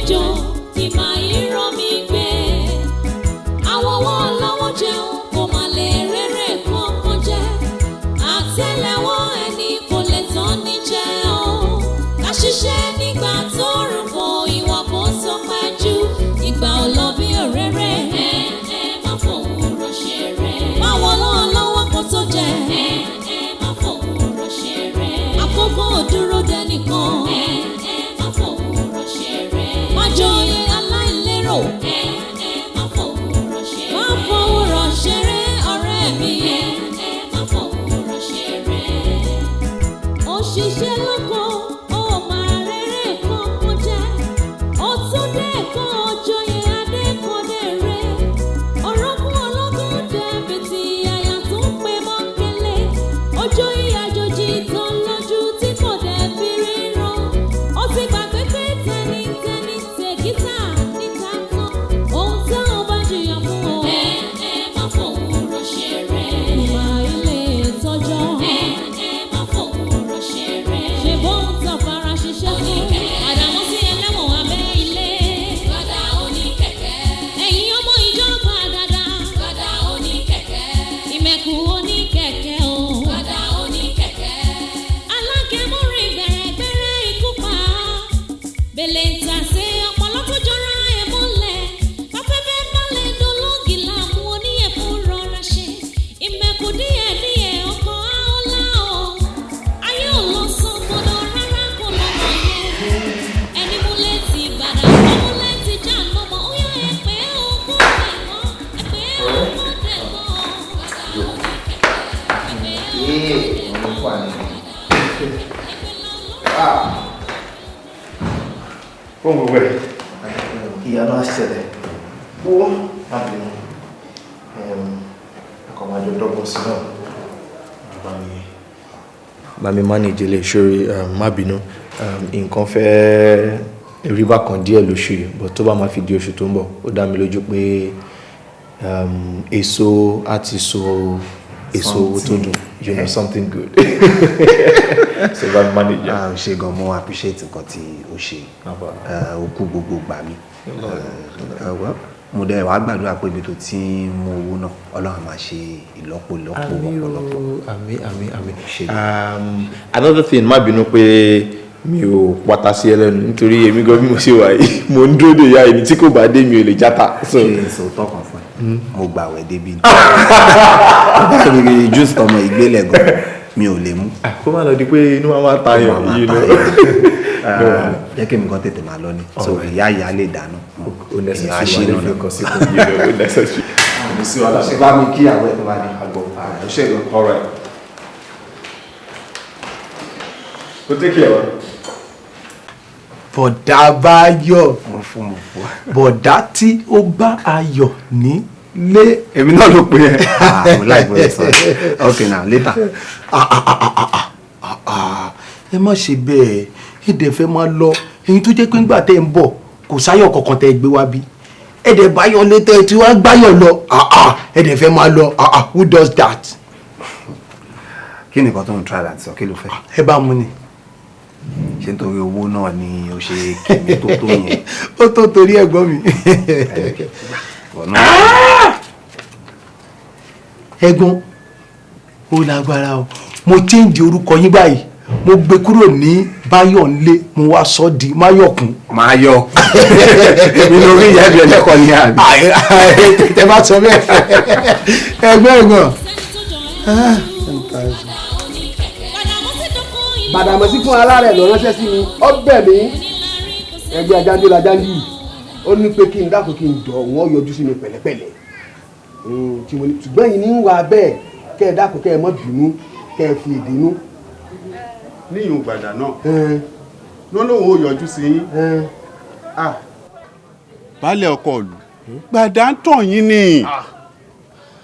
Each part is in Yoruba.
lálejò ìmọ̀ ìrọ̀ mi gbé àwọn wọn lọ́wọ́ jẹun kò má lè rere kankan jẹ àtẹ́lẹwọ́ ẹni kò lè tán ní jẹ o ká ṣiṣẹ́ nígbà tó rùn bọ̀ ìwà kò sọ pẹ́ jù ìgbà ò lọ bí òréré má fòwúrọ̀ ṣeré má wọ́n lọ́wọ́ kó tó jẹ má fòwúrọ̀ ṣeré àkókò dúró dẹ́nìkan má fòwúrọ̀ ṣeré má jọyè aláìlérò má fòwúrọ̀ ṣeré má fòwúrọ̀ ṣeré ọ̀rẹ́ mi má fòwúrọ̀ ṣeré òṣìṣẹ́ lóko ó máa rere kankan jẹ́ ó tún dé kan òjòyè adékọ̀dẹ̀rẹ̀ ọ̀rọ̀kún ọlọ́gùn dẹ̀bi tí àyà tó ń pè mọ́ kẹlẹ́ òjòyè àjòjì tó lójú tí kò dẹ̀bi ríran ó ti gbàgbé pé tẹnitẹni tẹ̀gítà níta kan ohun tí àwọn bá jìyàn fún o má fòwúrọ̀ ṣeré ìwà ilé ìtọ́jọ́ má fòwúrọ̀ ṣeré ṣe bóun tàn fara ṣiṣẹ́ fún àdàmú sí ẹlẹ́wọ̀n abẹ́ ilé gbàdá oníkẹ̀kẹ́ ẹ̀yin ọmọ ìjọ gbàdàdà gbàdá oníkẹ̀kẹ́ ìmẹ̀kù oníkẹ̀kẹ́ o gbàdá oníkẹ̀kẹ́ alágẹmúrin gbẹ̀rẹ̀gbẹ̀rẹ̀ ikú pa bèlè ń tà sí ọpọlọ tó jọra ẹ̀ mọ́lẹ̀ afẹ́fẹ́ balẹ̀ dológi làmú oníyẹ̀fun rọra ṣe ìmẹ̀kù díẹ̀díẹ̀ ọkọ̀ àọ́lá o ayé ò lọ sàn gbọdọ̀ rárá kò lọ́nà yẹn ẹni múlẹ̀ ti gbàdá múlẹ̀ ti já lọ́mọ ó yọ ẹ̀pẹ́ ogún tẹ̀gbọ́n ẹ̀pẹ́ ogún tẹ̀gbọ́n gbàdá Fún gbogbo ẹ̀. Ìyá náà ṣẹlẹ̀. Ó láti ẹ̀kọ́ máa jọ dọ́gbọ́n sí náà. Bá mi manage lè ṣorí má bínú. Nǹkan fẹ́ rí bákan díẹ̀ lóṣù yìí, but tó bá máa fi di oṣù tó ń bọ̀, ó dá mi lójú pé èso á ti so èso owó tó dùn. You know, something good. So bá mi manage. Ṣé gan mo appreciate nǹkan tí o ṣe. O kú gbogbo gbà mí. Mo dẹ̀ wá gbàdúrà pé ibi tó ti ń mú owó náà Ọlọ́run máa ṣe ìlọ́po ọ̀pọ̀lọpọ̀. Àmín. Another thing, má bínú pé mi ò pátá sí ẹlẹ́nu nítorí èmi gan bí mo ṣe wà yìí mo ń dúró de ìyá ẹni tí kò bá dé mi ò lè játa. Ṣé èso tọkàn fún ẹ? Mo gbàwẹ̀ débi. Júùsì tọmọ ìgbélẹ̀ gan mi ò lè mú. Kó má lọ di pé inú máa tayàn yìí lọ. Jẹ́ kí mi kan tètè máa lọ ni. So ìyá lè dáná. Ó necessary wà lẹ́fẹ̀ẹ́ kan sí kò yé lọ. Ó necessary. Àmì sí wàhálà. Ṣé bá mi kí àwọn ẹ̀ tó bá ní àgbọ̀? Ṣé lọ? All right. Go take care. Bọ̀dá bá yọ̀ bọ̀dá tí ó bá ayọ̀ nílé. Èmi náà ló pè é. Mo láì bọ́ ẹ sọ. Okay now later. Ẹ má ṣe bẹ́ẹ̀ ẹ̀dẹ̀ fẹ́ máa lọ ẹ̀yin tó jẹ́ pé ńgbà tẹ́ ń bọ̀ kò sáyọ̀ kankan tẹ́ gbé wá bí ẹ̀dẹ̀ báyọ̀ létẹ́ tí wọ́n gbáyọ̀ lọ ẹ̀dẹ̀ fẹ́ máa lọ who does that. Kí ni nǹkan tó ń try láti sọ kí ló fẹ́? Ẹ bá mú ni. Ṣé nítorí owó náà ni o ṣe kìíní tó yẹn? Ó tó torí ẹ̀gbọ́n mi. Ẹ̀gbọ́n ó lágbára o mo change orúkọ yín báyìí mo gbé kúrò ní Báyọ̀nlé mo wá sọ di Máyọ̀kún. Máyọ̀ nínú orí ìyá ìbí ẹlẹ́kọ̀ọ́ ní àbí. Tẹ bá sọ bẹ́ẹ̀ ẹ̀gbọ́n. Bàdàmọ́sí fún alárẹ̀ lọ ránṣẹ́ sí mi ọbẹ̀ mi ẹgbẹ́ ajáńdé lajáńdé yìí ó ní pé kí n dákun kí n jọ wọ́n yọjú sí mi pẹ̀lẹ́pẹ̀lẹ́ tí mo ní ṣùgbọ́n yìí ní ń wà bẹ́ẹ̀ kẹ́ ẹ dákun kẹ́ ẹ mọ́ bínú kẹ́ ẹ fi èdè inú. níyùn gbàdà náà wọ́n lóun ò yọjú sí yín baálé ọkọ ìlú gbàdà ń tàn yín ni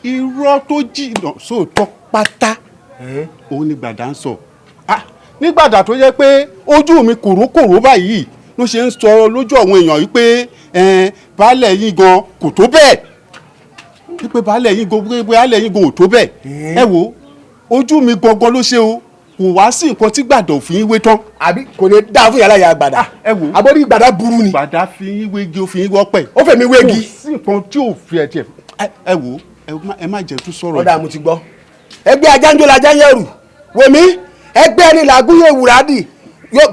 irọ́ tó jìnnà sóòótọ́ pátá òun ni gbàdà ń sọ nígbàdà tó yẹ pé ojú mi kòrókòró báyìí ló ṣe ń sọ lójú àwọn èèyàn yìí pé baálé yín gan kò tó bẹ́ẹ̀ wípé baálé yín gan ò tó bẹ́ẹ̀ ẹ wo ojú mi gangan ló ṣe o kò wá sí nǹkan tí gbàdá òfin yín wé tán. àbí kò ní dáa fún yàrá ìyá gbàdá. ẹ wò àbórí gbàdá burú ni. gbàdá fi yín wégi òfin yín wọ́pẹ́. ó fẹ̀mí wégi. kò sí nǹkan tí ò fi ẹ̀jẹ̀. ẹ wò ẹ má jẹ́ tún sọ̀rọ̀. ọ̀dà mo ti gbọ́. ẹgbẹ́ ajáńjó la já yẹrù wèmí ẹgbẹ́ ẹni làgúnyè wùràdì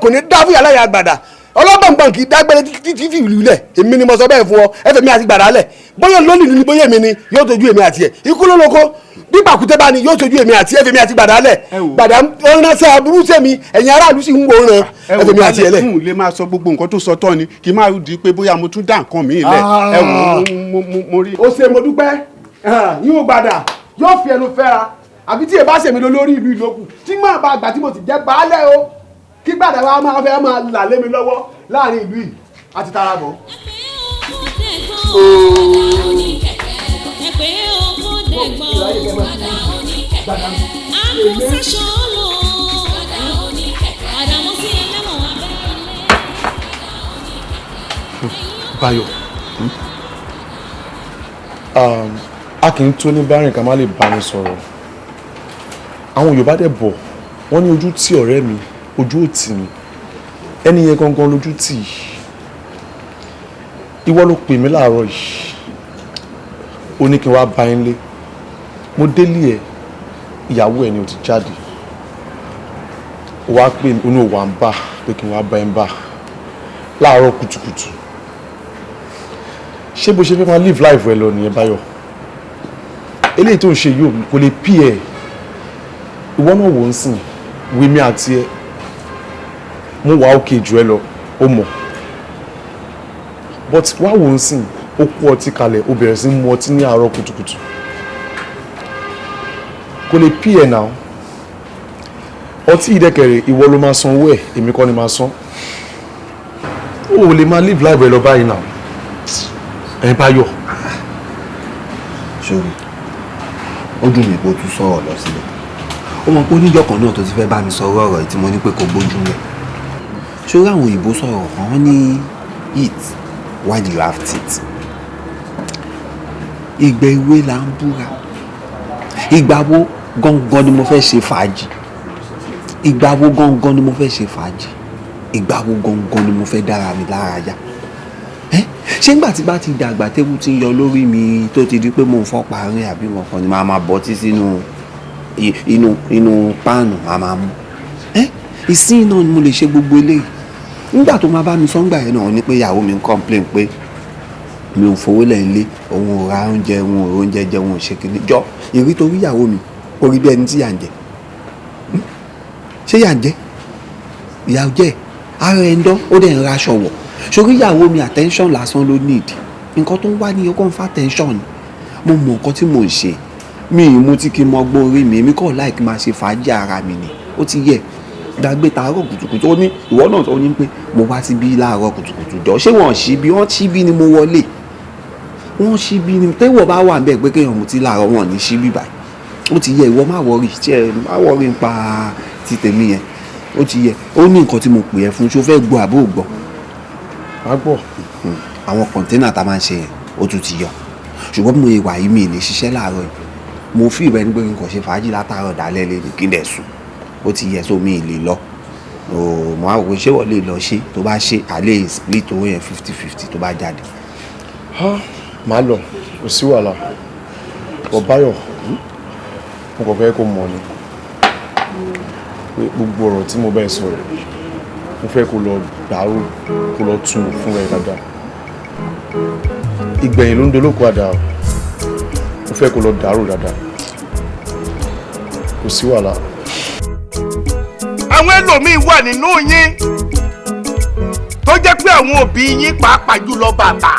kò ní dáa fún yàrá ìyá gbàdá ọlọ́gbọ̀ngbọ̀n kì í dágbére títí fi ìlú lẹ̀ èmi ni mo sọ bẹ́ẹ̀ fún ọ ẹ fẹ̀mí àti gbàdá lẹ̀ bóyá lónìí ni bóyá èmi ni yóò tójú èmi àti ẹ̀ ikú lóloko bí pàkúté bá ní yóò tójú èmi àti ẹ fẹ̀mí àti gbàdá lẹ̀ gbàdá ránṣẹ́ aburú sẹ́mi ẹ̀yin aráàlú sì ń wò ràn ẹ fẹ̀mí àti ẹ lẹ̀. ẹ wò lè máa sọ gbogbo nǹkan tó sọ tán ni kì í máa di pé bóyá mo tún dá nǹkan mi lẹ̀ ẹ wò mo rí. ó ṣe mo dúpẹ́ yín ó gbàdá yóò fi ẹnu fẹ́ra àbí tí ẹ bá ṣèmi lórí ìlú ìlókù tí máa bá àgbà tí mo ti jẹ́ baálẹ̀ o kí gbàdá wa máa fẹ́ máa là lé mi lọ́wọ́ láàrin ìlú yìí àti tara bọ̀. Báyọ̀ a kì í tó ní bárìn ká má lè bá ní sọ̀rọ̀ àwọn Yorùbá dẹ̀ bọ̀ wọ́n ní ojú tí ọ̀rẹ́ mi ojú ò tì mí ẹni yẹn gangan lójú tì ìwọ ló pè mí láàárọ̀ yìí ó ní kí n wá bá yín lé mo délé ẹ ìyàwó ẹ ni ó ti jáde ó wá pè mí onú òwà ń bà pé kí n wá bá yín bà láàárọ̀ kùtùkùtù ṣé bó ṣe fẹ́ máa live life ẹ lọ nìyẹn Báyọ̀ eléyìí tó ń ṣe yóò kò lè pí ẹ ìwọ náà wò ń sìn wímí àti ẹ mo wà òkè jù ẹ lọ ó mọ̀ but wá wò ń sìn ó kó ọtí kalẹ̀ ó bẹ̀rẹ̀ sí mu ọtí ní àárọ̀ kùtùkùtù kò lè pí ẹ náà ọtí ìdẹ́kẹ̀rẹ̀ ìwọ ló máa san owó ẹ̀ èmi kọ́ ni máa san ó lè máa live life ẹ lọ báyìí náà ẹ Báyọ̀. sórí ó dùn mí pé ó tún sọ̀rọ̀ lọ sílẹ̀ ó mọ̀ pé oníjọ́ kan náà tó ti fẹ́ bá mi sọ̀rọ̀ ọ̀rọ̀ yìí tí mo ní pé kò gbójú mẹ́ sórí àwọn òyìnbó sọ̀rọ̀ kan wọ́n ní eat while you have teeth ìgbà èwe là ń búra ìgbà wo gangan ni mo fẹ́ ṣe fàájì ìgbà wo gangan ni mo fẹ́ ṣe fàájì ìgbà wo gangan ni mo fẹ́ dára mi lára yá ṣé ńgbà tí bá ti dàgbà tébù tí ń yọ lórí mi tó ti di pé mò ń fọ́ parí àbí wọn kan ni màá máa bọ́ tí sínú inú páànù màá máa mú ìsìn náà ni mo lè ṣe gbogbo eléyìí nígbà tó máa bá mi sọ́ngbà yẹn náà ní pé ìyàwó mi ń complain pé mi ò fowó lẹ̀ ń lé òun ò ra oúnjẹ òun ò oúnjẹ jẹ òun ò ṣe kìíní jọ ìrí torí ìyàwó mi orí bí ẹni tí yà ń jẹ ṣé yà ń jẹ ìyà jẹ ara ẹ̀ ń dán ó dẹ̀ ń raṣọ wọ̀ sórí ìyàwó mi attention lásán ló need nǹkan tó ń wá ní ọkọ̀ ń fa attention ni mo mọ nǹkan tí mò ń ṣe mi ì mú tí kí n mọ gbọ́ orí mi èmi kọ́ láì kí n máa ṣe fàájì ara mi ni ó ti yẹ gbàgbé tàárọ̀ kùtùkùtù ó ní ìwọ náà tó ní pé mo wá síbí láàárọ̀ kùtùkùtù jọ ṣé wọ́n ṣí bí wọ́n ṣí bí ni mo wọlé wọ́n ṣí bí ni tẹ́wọ̀ bá wà bẹ́ẹ̀ pé kéèyàn mutí láàárọ̀ wọn ní ṣí bí báyìí ó ti yẹ ìwọ má wọrí tí ẹ má wọrí nípa ti tèmi yẹn ó ti yẹ ó ní nǹkan tí mo pè ẹ fún ṣó fẹ́ gbọ́ àbó gbọ́ àgbọ̀ àwọn kọ̀ńténà tá a máa ń ṣe yẹn ó tún ti yọ ṣùgbọ́n mo ìwà yìí mi ní ṣiṣẹ́ láàárọ̀ yìí mo fi ìbẹ́ni pé nǹkan ṣe fàájì látàárọ̀ dálẹ́ lé ní kí n dẹ̀ sùn ó ti yẹ sómi ìlè lọ mo á wò pé ṣé wọ́n lè lọ ṣe tó bá ṣe àlẹ́ split owó yẹn 50-50 tó bá jáde. màá lọ kò sí wàhálà Báyọ̀ mo kàn fẹ́ kó mọ̀ ni pé gbogbo ọ̀rọ̀ tí mo bẹ́ẹ̀ sọ̀rọ̀ mo fẹ́ kó lọ dàrú kó lọ tún fún ẹ dáadáa ìgbẹ̀yìn ló ń dolóko àdá mo fẹ́ kó lọ dàrú dáadáa kò sí wàhálà. àwọn ẹlòmíín wà nínú yín tó jẹ́ pé àwọn òbí yín pàápàá jùlọ bàbá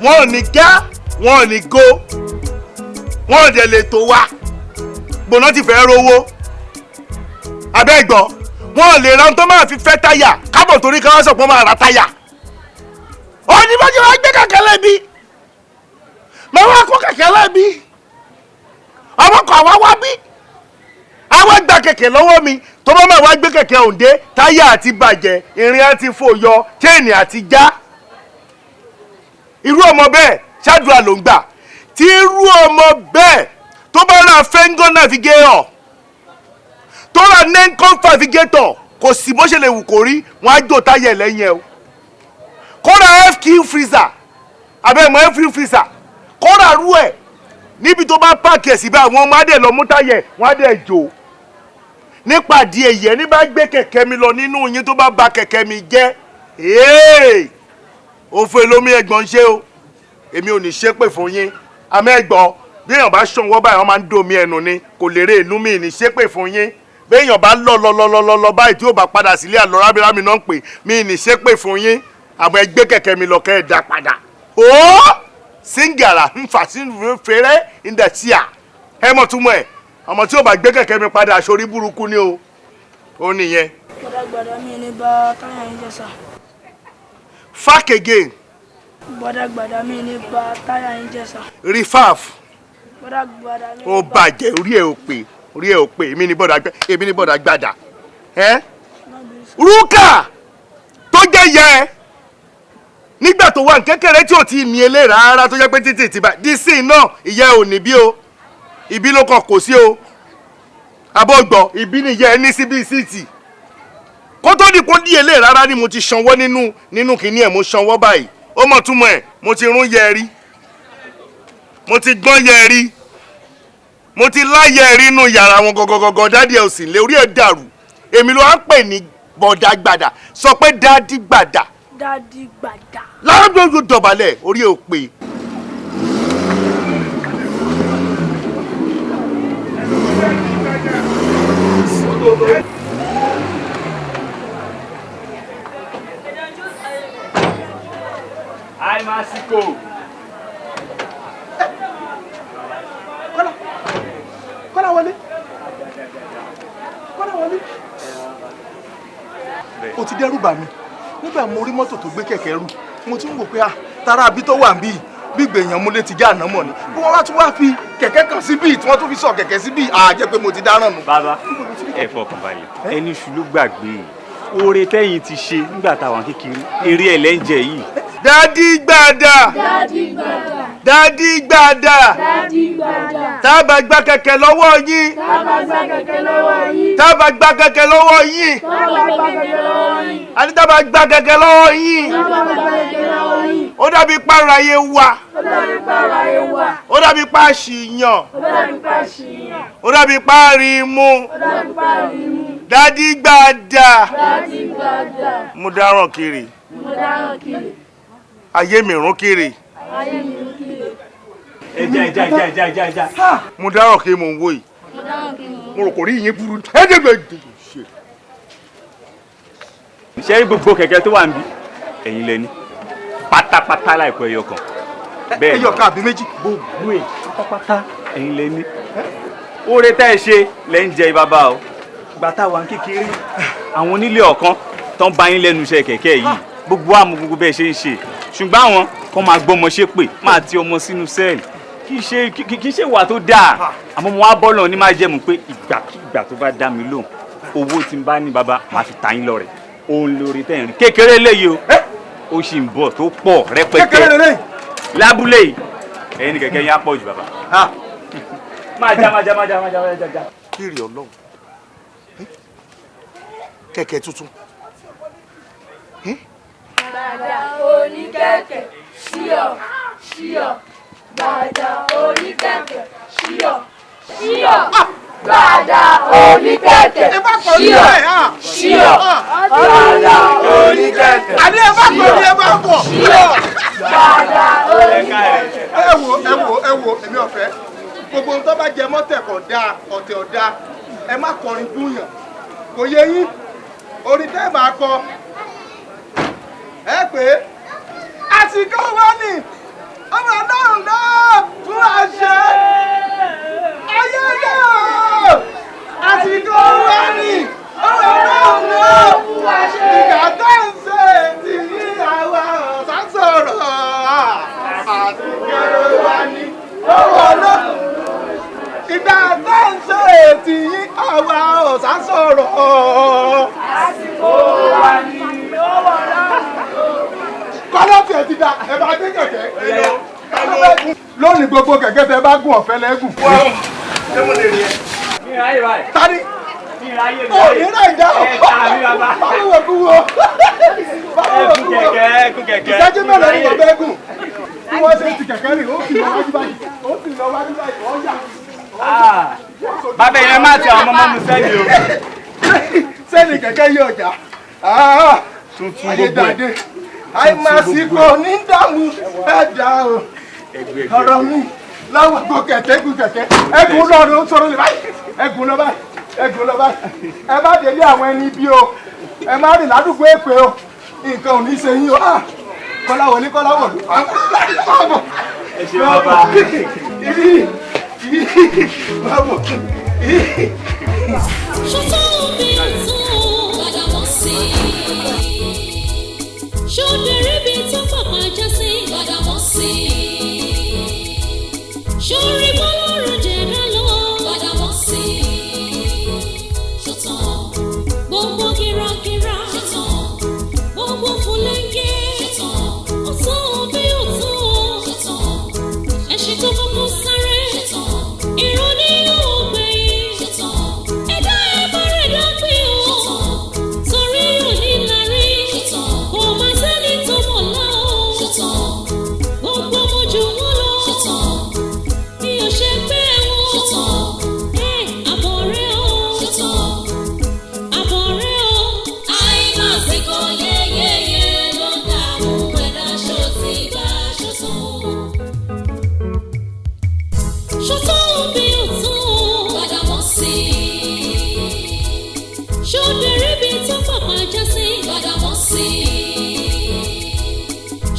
wọn ò ní gá wọn ò ní go wọn ò dẹ̀ lè tó wá gbóná ti fẹ́ rówó abẹ́gbọ́ wọn ò lè ra ohun tó máa fi fẹ́ táyà kábọ̀ torí káwọn sọ pé wọ́n máa ra táyà òní bá jẹ́ wọ́n gbé kẹ̀kẹ́ lẹ́bi máa wá kó kẹ̀kẹ́ lẹ́bi ọmọ kan àwa wá bí àwa gba kẹ̀kẹ́ lọ́wọ́ mi tó bá máa wá gbé kẹ̀kẹ́ òǹdé táyà àti bàjẹ́ irin àti fòyọ chain àti já irú ọmọ bẹ́ẹ̀ ṣáàdùà ló ń gbà tí irú ọmọ bẹ́ẹ̀ tó bá ra fẹ́ngọ́ navigator tó ra Nencom Navigator kò sí bó ṣe lè wù kó rí wọn á jò táyà lẹ́yìn ẹ o kó ra FQ freezer abẹ́mọ̀ FQ freezer kó ra rú ẹ̀ níbi tó bá pààkì ẹ̀ síbẹ̀ àwọn ọmọ adé lọ mú táyà wọn á dẹ̀ jò nípa díẹ̀ yẹn ní bá gbé kẹ̀kẹ́ mi lọ nínú yín tó bá ba kẹ̀kẹ́ mi jẹ́ òfò èlòmí ẹ̀gbọ́n ṣe o èmi ò ní ṣépè fún yín àmọ́ ẹ̀gbọ́n bí èèyàn bá ṣọwọ́ báyìí wọ́n máa ń domi ẹnu ni kò lè rè inú mi ní ṣépè fún yín bí èèyàn bá lọ báyìí tí ó bá padà sílé àlọ́ rábìrámì náà ń pè mí ní ṣépè fún yín àmọ́ ẹ gbé kẹ̀kẹ́ mi lọ kẹ́ ẹ dá padà ó síngàrà ń fà sí fèrè ìdẹ̀tíà ẹ mọ̀ túmọ̀ ẹ̀ ọmọ tí ó bá gbé kẹ̀kẹ́ mi padà aṣorí burúkú ni o ó nìyẹn. gbàdàgbàdà mi ní bá táyà yín jẹ́ sà. Fack again. gbàdàgbàdà mi ní bá táyà yín jẹ́ sà. Rifaf. gbàdàgbàdà mi. ó bàjẹ́ orí ẹ̀ ò pé èmi ní bọ́dà gbàdà Rúkà tó jẹ́ yẹ nígbà tó wà ní kékeré tí ò tí ì ní elé rárá tó jẹ́ pé títí ti bá dísìn náà ìyá ò ní bí o ìbí ló kàn kò sí o abọ́gbọ̀ ìbí nìyẹn ẹni síbi síìtì kó tó di kó di elé rárá ni mo ti sanwó nínú kìíní ẹ̀ mo sanwó báyìí ó mọ̀ túmọ̀ ẹ̀ mo ti rún yẹ̀rí mo ti gbọ́n yẹ̀rí mo ti láyẹ̀ rí inú yàrá wọn gọgọgọgọ dádì ẹ̀ ò sì lé orí ẹ̀ dàrú èmi ló wá ń pè ní bọ̀dà gbàdà sọ pé dádì gbàdà. dádì gbàdà. láàbùdó dọ̀bálẹ̀ orí ẹ̀ ò pé. àìmásíkò. Kọ́lá wọlé. O ti dẹ́rù bà mí nígbà mo rí mọ́tò tó gbé kẹ̀kẹ́ rù mo ti ń wò pé tara àbí tó wà níbí gbígbé èèyàn múlé ti já àná mọ̀ ni bí wọ́n wá tún wá fi kẹ̀kẹ́ kan síbí tí wọ́n tún fi sọ kẹ̀kẹ́ síbí jẹ́ pé mo ti dáràn nù. bàbá ẹ fọkàn balẹ̀ ẹni ṣù ló gbàgbé oore tẹ́yìn ti ṣe nígbà táwọn kékeré eré ẹlẹ́ǹjẹ yìí. dádì gbàdà. dádì gbàdà. dádì gbàdà. dádì gbàdà. tá a bá gba kẹ̀kẹ́ lọ́wọ́ yín. tá a bá gba kẹ̀kẹ́ lọ́wọ́ yín. tá a bá gba kẹ̀kẹ́ lọ́wọ́ yín. tá a bá gba kẹ̀kẹ́ lọ́wọ́ yín. àti tá a bá gba kẹ̀kẹ́ lọ́wọ́ yín. tá a bá gba kẹ̀kẹ́ lọ́wọ́ yín. ó dàbí pààrọ̀ ayé wa. ó dàbí pààrọ̀ ayé wa. ó dàbí pàṣìyàn. ó dàbí pàṣìyàn. ó dàbí pàrìmù. ó dàbí pàrìmù. dádì gbàdà. dádì gbàdà. mo dáràn kiri. mo dáràn kiri. ayé mi rún kiri. ayé mi rún kiri. ẹja. mo dáràn kiri mò ń wò yìí. mo dáràn kiri mò ń wò. mo rò kò rí ìyẹn burú. ṣé gbogbo kẹ̀kẹ́ tó wà níbí ẹ̀yin lẹ́ni pátápátá láìpẹ́ ẹyọ kan. bẹ́ẹ̀ ẹyọ kan àbí méjì. gbogbo ẹ̀ pátápátá ẹ̀yin lẹ́ni. oore tẹ́ ẹ ṣe lẹ́ ń jẹ bàbá o. gbàtà wà ń kékeré àwọn onílé ọ̀kan tó ń bá yín lẹ́nu iṣẹ́ kẹ̀kẹ́ yìí gbogbo àmọ́ gbogbo bẹ́ẹ̀ ṣe ń ṣe ṣùgbọ́n àwọn kan máa gbọ́mọ ṣépè máa ti ọmọ sínú sẹ́ẹ̀lì kì í ṣe wà tó dáa àmọ́ mo wá bọ́ọ̀lù ní máa jẹ́mu pé ìgbàkigbà tó bá dá mi lóhùn owó tí n bá ní bàbá máa fi ta yín lọ́rẹ òun lórí tẹ̀ ń rí kékeré léyìí o ó sì ń bọ̀ tó pọ̀ rẹpẹtẹ lábúlé yìí ẹ̀yin ni kẹ̀kẹ́ yín á pọ̀ jù bàbá. máa já. kiri Ọlọ́run kẹ̀kẹ́ tuntun. Gbàdà oníkẹ̀kẹ́ ṣíọ̀ gbàdà oníkẹ̀kẹ́ ṣíọ̀ gbàdà oníkẹ̀kẹ́ ṣíọ̀ gbàdà oníkẹ̀kẹ́ àní ẹ bá kọ ní ẹ bá bọ̀. gbàdà oníkẹ̀kẹ́. ẹ wo èmi ọ̀fẹ́ gbogbo ohun tó bá jẹ mọ́tẹ̀ kọ̀ dáa ọ̀tẹ̀ ọ̀dá ẹ má kọrin búyàn kò yẹ yín orin tẹ́ ẹ máa kọ ẹ pé àsìkò wa ni ọmọ ọlọ́run náà tún àṣẹ ayé náà àsìkò wa ni ọmọ ọlọ́run náà tún àṣẹ ìgbà tó ń ṣe ti yí àwa ọ̀sán sọ̀rọ̀ àsìkò wa ni ọmọ ọlọ́run ìgbà tó ń ṣe ti yí àwa ọ̀sán sọ̀rọ̀ àsìkò wa ni ọmọ ọlọ́run. kọ́lọ́ tiẹ̀ ti da ẹ bá dé kẹ̀kẹ́ lónìí gbogbo kẹ̀kẹ́ tẹ bá gùn ọ̀fẹ́ lẹ́gùn. ṣé mo lè rí ẹ. tani ráyè mi. Ó ní ráyè dá. Ẹ ta mi bàbá. Báwo kú wo? Ẹ kú kẹ̀kẹ́, ẹ kú kẹ̀kẹ́. Ìṣẹ́jú mélòó ni bàbá ẹ̀gùn? Bí wọ́n ṣe ti kẹ̀kẹ́ rìn, ó kì í lọ wájú báyìí. Ó kì í lọ wájú báyìí, ó yà. Bàbá yẹn má ti àwọn ọmọ mi sẹ́ni o. Sẹ́ni kẹ̀kẹ́ yí ọjà. Tuntun gbogbo ẹ̀. Àìmàsìkò ní dààmú ẹ̀dá o. Ọ̀rọ̀ mi láwọn kò kẹ̀kẹ́ kú kẹ̀kẹ́. Ẹ̀gùn lọ́rùn sọ̀rọ̀ lè báyìí. Ẹ̀gùn lọ báyìí. Ẹ̀gùn lọ báyìí. Ẹ má délé àwọn ẹni bí o. Ẹ má rìn ládùúgbò èpè o. Nǹkan ò ní ṣe yín o. Kọ́láwọlé Kọ́láwọlé. Ẹ ṣe bàbá. Ṣọ́tọ̀ omi ọ̀tún Gbàdámọ̀sí. Ṣọ́dẹ̀rẹ́ bíi tó pàpà já sí Gbàdámọ̀sí. Ṣọ́rí bọ́lọ́run jẹ̀dá lọ Gbàdámọ̀sí. Ṣọ́tọ̀ gbogbo kìràkìrà. Ṣọ́tọ̀ gbogbo fúlẹ́ńgẹ́. Ṣọ́tọ̀ ọ̀tún omi ọ̀tún. Ṣọ́tọ̀ ẹṣin tó kọ́kọ́ sáré. Ṣọ́tọ̀ ìrọ̀ ní ògbẹ̀yìn. Ṣọ́tọ̀ ẹ̀dá ẹ̀bá rẹ̀ dápẹ́ o. Ṣọ́tọ̀ torí òní lárí. Ṣọ́tọ̀ kò má sẹ́ni tó mọ̀ lá o. Ṣọ́tọ̀ gbogbo mojú wọn lọ. Ṣọ́tọ̀ bí o ṣe gbé wọn. Ṣọ́tọ̀ àbọ̀ rẹ̀ o. Ṣọ́tọ̀ àbọ̀ rẹ̀ o. Àìmásìkò yẹ́yẹ́yẹ́ ló ń dààmú ẹ̀dá ṣó ti gbà ṣọ́tọ̀. Ṣọ́tọ̀ omi ọ̀tún Gbàdámọ̀sí. Ṣọ́dẹ̀rẹ́ bíi tó pàpà já sí Gbàdámọ̀sí.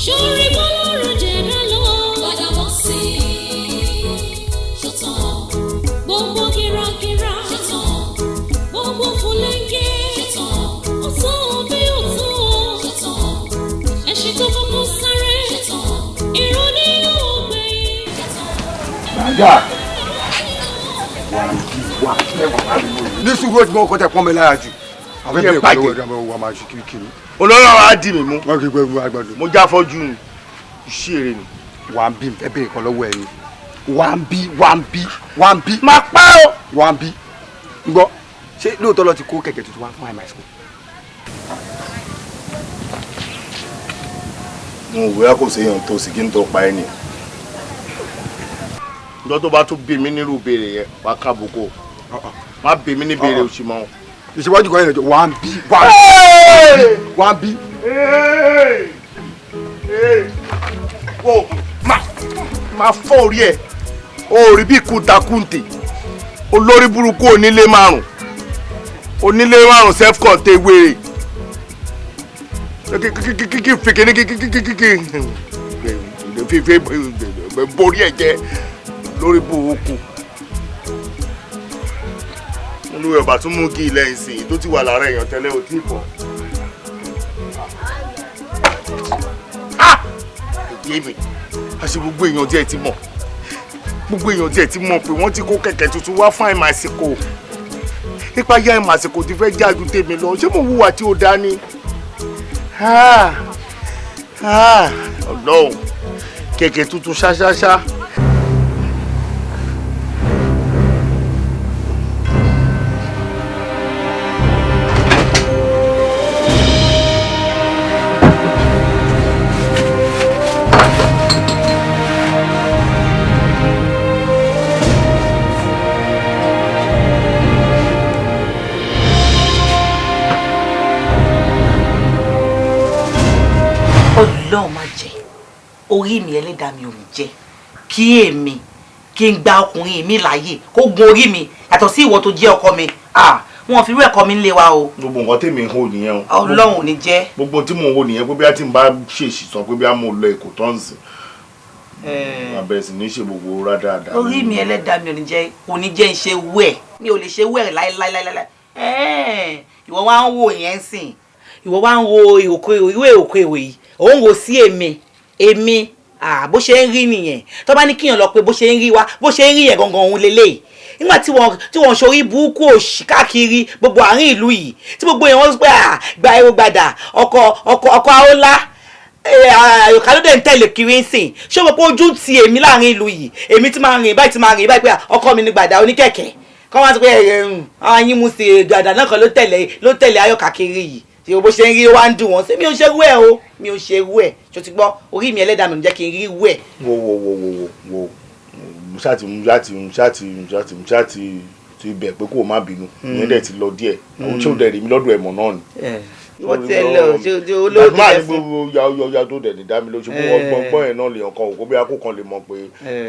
Ṣọ́rí bọ́lọ́run jẹ̀dá lọ Gbàdámọ̀sí. Ṣọ́tọ̀ gbogbo kìràkìrà. Ṣọ́tọ̀ gbogbo fúlẹ́ńgẹ́. Ṣọ́tọ̀ ọ̀tún omi ọ̀tún. Ṣọ́tọ̀ ẹṣin tó kọ́kọ́ sáré. Ṣọ́tọ̀ ìrọ̀ ní ògbẹ̀yìn. Gbàgà. Ní sùúrù tí mo kọ́ tẹ pọ́n mi lára jù. Àwọn ẹgbẹ́ ìpàdé wà máa ṣe kirikiri. Olórí ọ̀rọ̀ á dì mí mú. Wọ́n kì í gbẹ́gun àgbàdo. Mo já fọ́jú ni. Iṣẹ́ èrè ni. Wà á bí ẹ bẹ̀rẹ̀ kan lọ́wọ́ ẹni. Wà á bí. Máa pa ọ́. Wà á bí. Ń gbọ́, ṣé lóòótọ́ lọ ti kó kẹ̀kẹ́ tuntun wá fún àìmáìsìkò? Mo wò ó kò séèyàn tó sì kí n tó pa ẹ́ nìyẹn. Ìjọ tó bá tún bí mi nírú ìbéèrè yẹn, wàá kábùkù. Má bí mi ní ìbéèrè òsì mọ́. Ìṣèwádìí kan yẹn lọ́jọ́ wà á bí. Wà á bí. Wo máa fọ́ orí ẹ̀. O rí bí kùtàkùntì. Olórí burúkú onílé márùn. Onílé márùn self-contained wèrè. Fífi borí ẹ̀ jẹ́ lórí burúkú. Olúwẹ̀ ọba tún mú kí ilẹ̀ ìsìn tó ti wà lára èèyàn tẹ́lẹ̀ ò tí ì bọ̀. Èyí mi, àṣẹ gbogbo èèyàn díẹ̀ ti mọ̀. Gbogbo èèyàn díẹ̀ ti mọ̀ pé wọ́n ti kó kẹ̀kẹ́ tuntun wá fún àìmásìkò. Nípa yá àìmásìkò ti fẹ́ jáde tèmi lọ. Ṣé mo hùwà tí ó dá ní? Ọlọ́run, kẹ̀kẹ́ tuntun ṣáṣáṣá. Ọlọ́run má jẹ́ orí mi ẹlẹ́dàá mi ò ní jẹ́ kí èmi kí n gba ọkùnrin mi láàyè kó gun orí mi yàtọ̀ sí ìwọ tó jẹ́ ọkọ mi wọn fi irú ẹ̀kọ́ mi ń lé wa o. Gbogbo nǹkan tèmi ń hò nìyẹn o. Ọlọ́run ò ní jẹ́. Gbogbo tí mò ń hò nìyẹn pé bí a ti ń bá ṣèṣì sọ pé bí a mò ń lọ Èkó tó ń sìn. Abẹ́ sì ní ṣe gbogbo rádáadáa. Orí mi ẹlẹ́dàá mi ò ní jẹ́ ń ṣe wẹ̀ mi ò lè ṣe wẹ̀ láéláéláé. Ìwọ wá ń wo yẹn sìn ìwọ wá ń wo ìwé òkú èwe yìí òun wò sí èmi bó ṣe ń rí nìyẹn tó bá ní kíyàn lọ pé bó ṣe ń rí wa bó ṣe ń rí yẹn gangan òun lélẹ̀ nígbà tí wọ́n ṣorí burúkú òṣì káàkiri gbogbo àárín ìlú yìí tí gbogbo yẹn wọ́n pé gba ẹrù gbàdà ọkọ̀ àólá àyòká ló dé ń tẹ̀lé kiri ń sìn ṣé o mọ̀ pé ojú ti èmi láàrin ìlú yìí èmi ti máa rìn báyìí pé ọkọ mi ní gbàdà oníkẹ̀kẹ́ kọ́ wá sí pé àwọn yín mú sí dàdà náà kan ló tẹ̀lé ayọ̀ kàkiri yìí tí o bó ṣe ń rí wá ń dùn wọ́n sí mi ò ṣe rú ẹ̀ o mi ò ṣe rú ẹ̀ ṣó ti gbọ́ orí mi ẹlẹ́dàá mi ò jẹ́ kí n rí rú ẹ̀. wo mo ṣáà ti bẹ̀ pé kó o má bínú ìyẹn dẹ̀ ti lọ díẹ̀ àwọn tí ó dẹ̀ rí mi lọ́dọ̀ ẹ̀mọ̀ náà ni. wọ́n ti ẹ lọ ṣe olóòtú ẹ̀ fún. gbogbo ya tó dẹ̀ ní dá mi lóṣù gbọ́ngbọ́n yẹn náà lè yàn kan òkú bí akó kan lè mọ̀ pé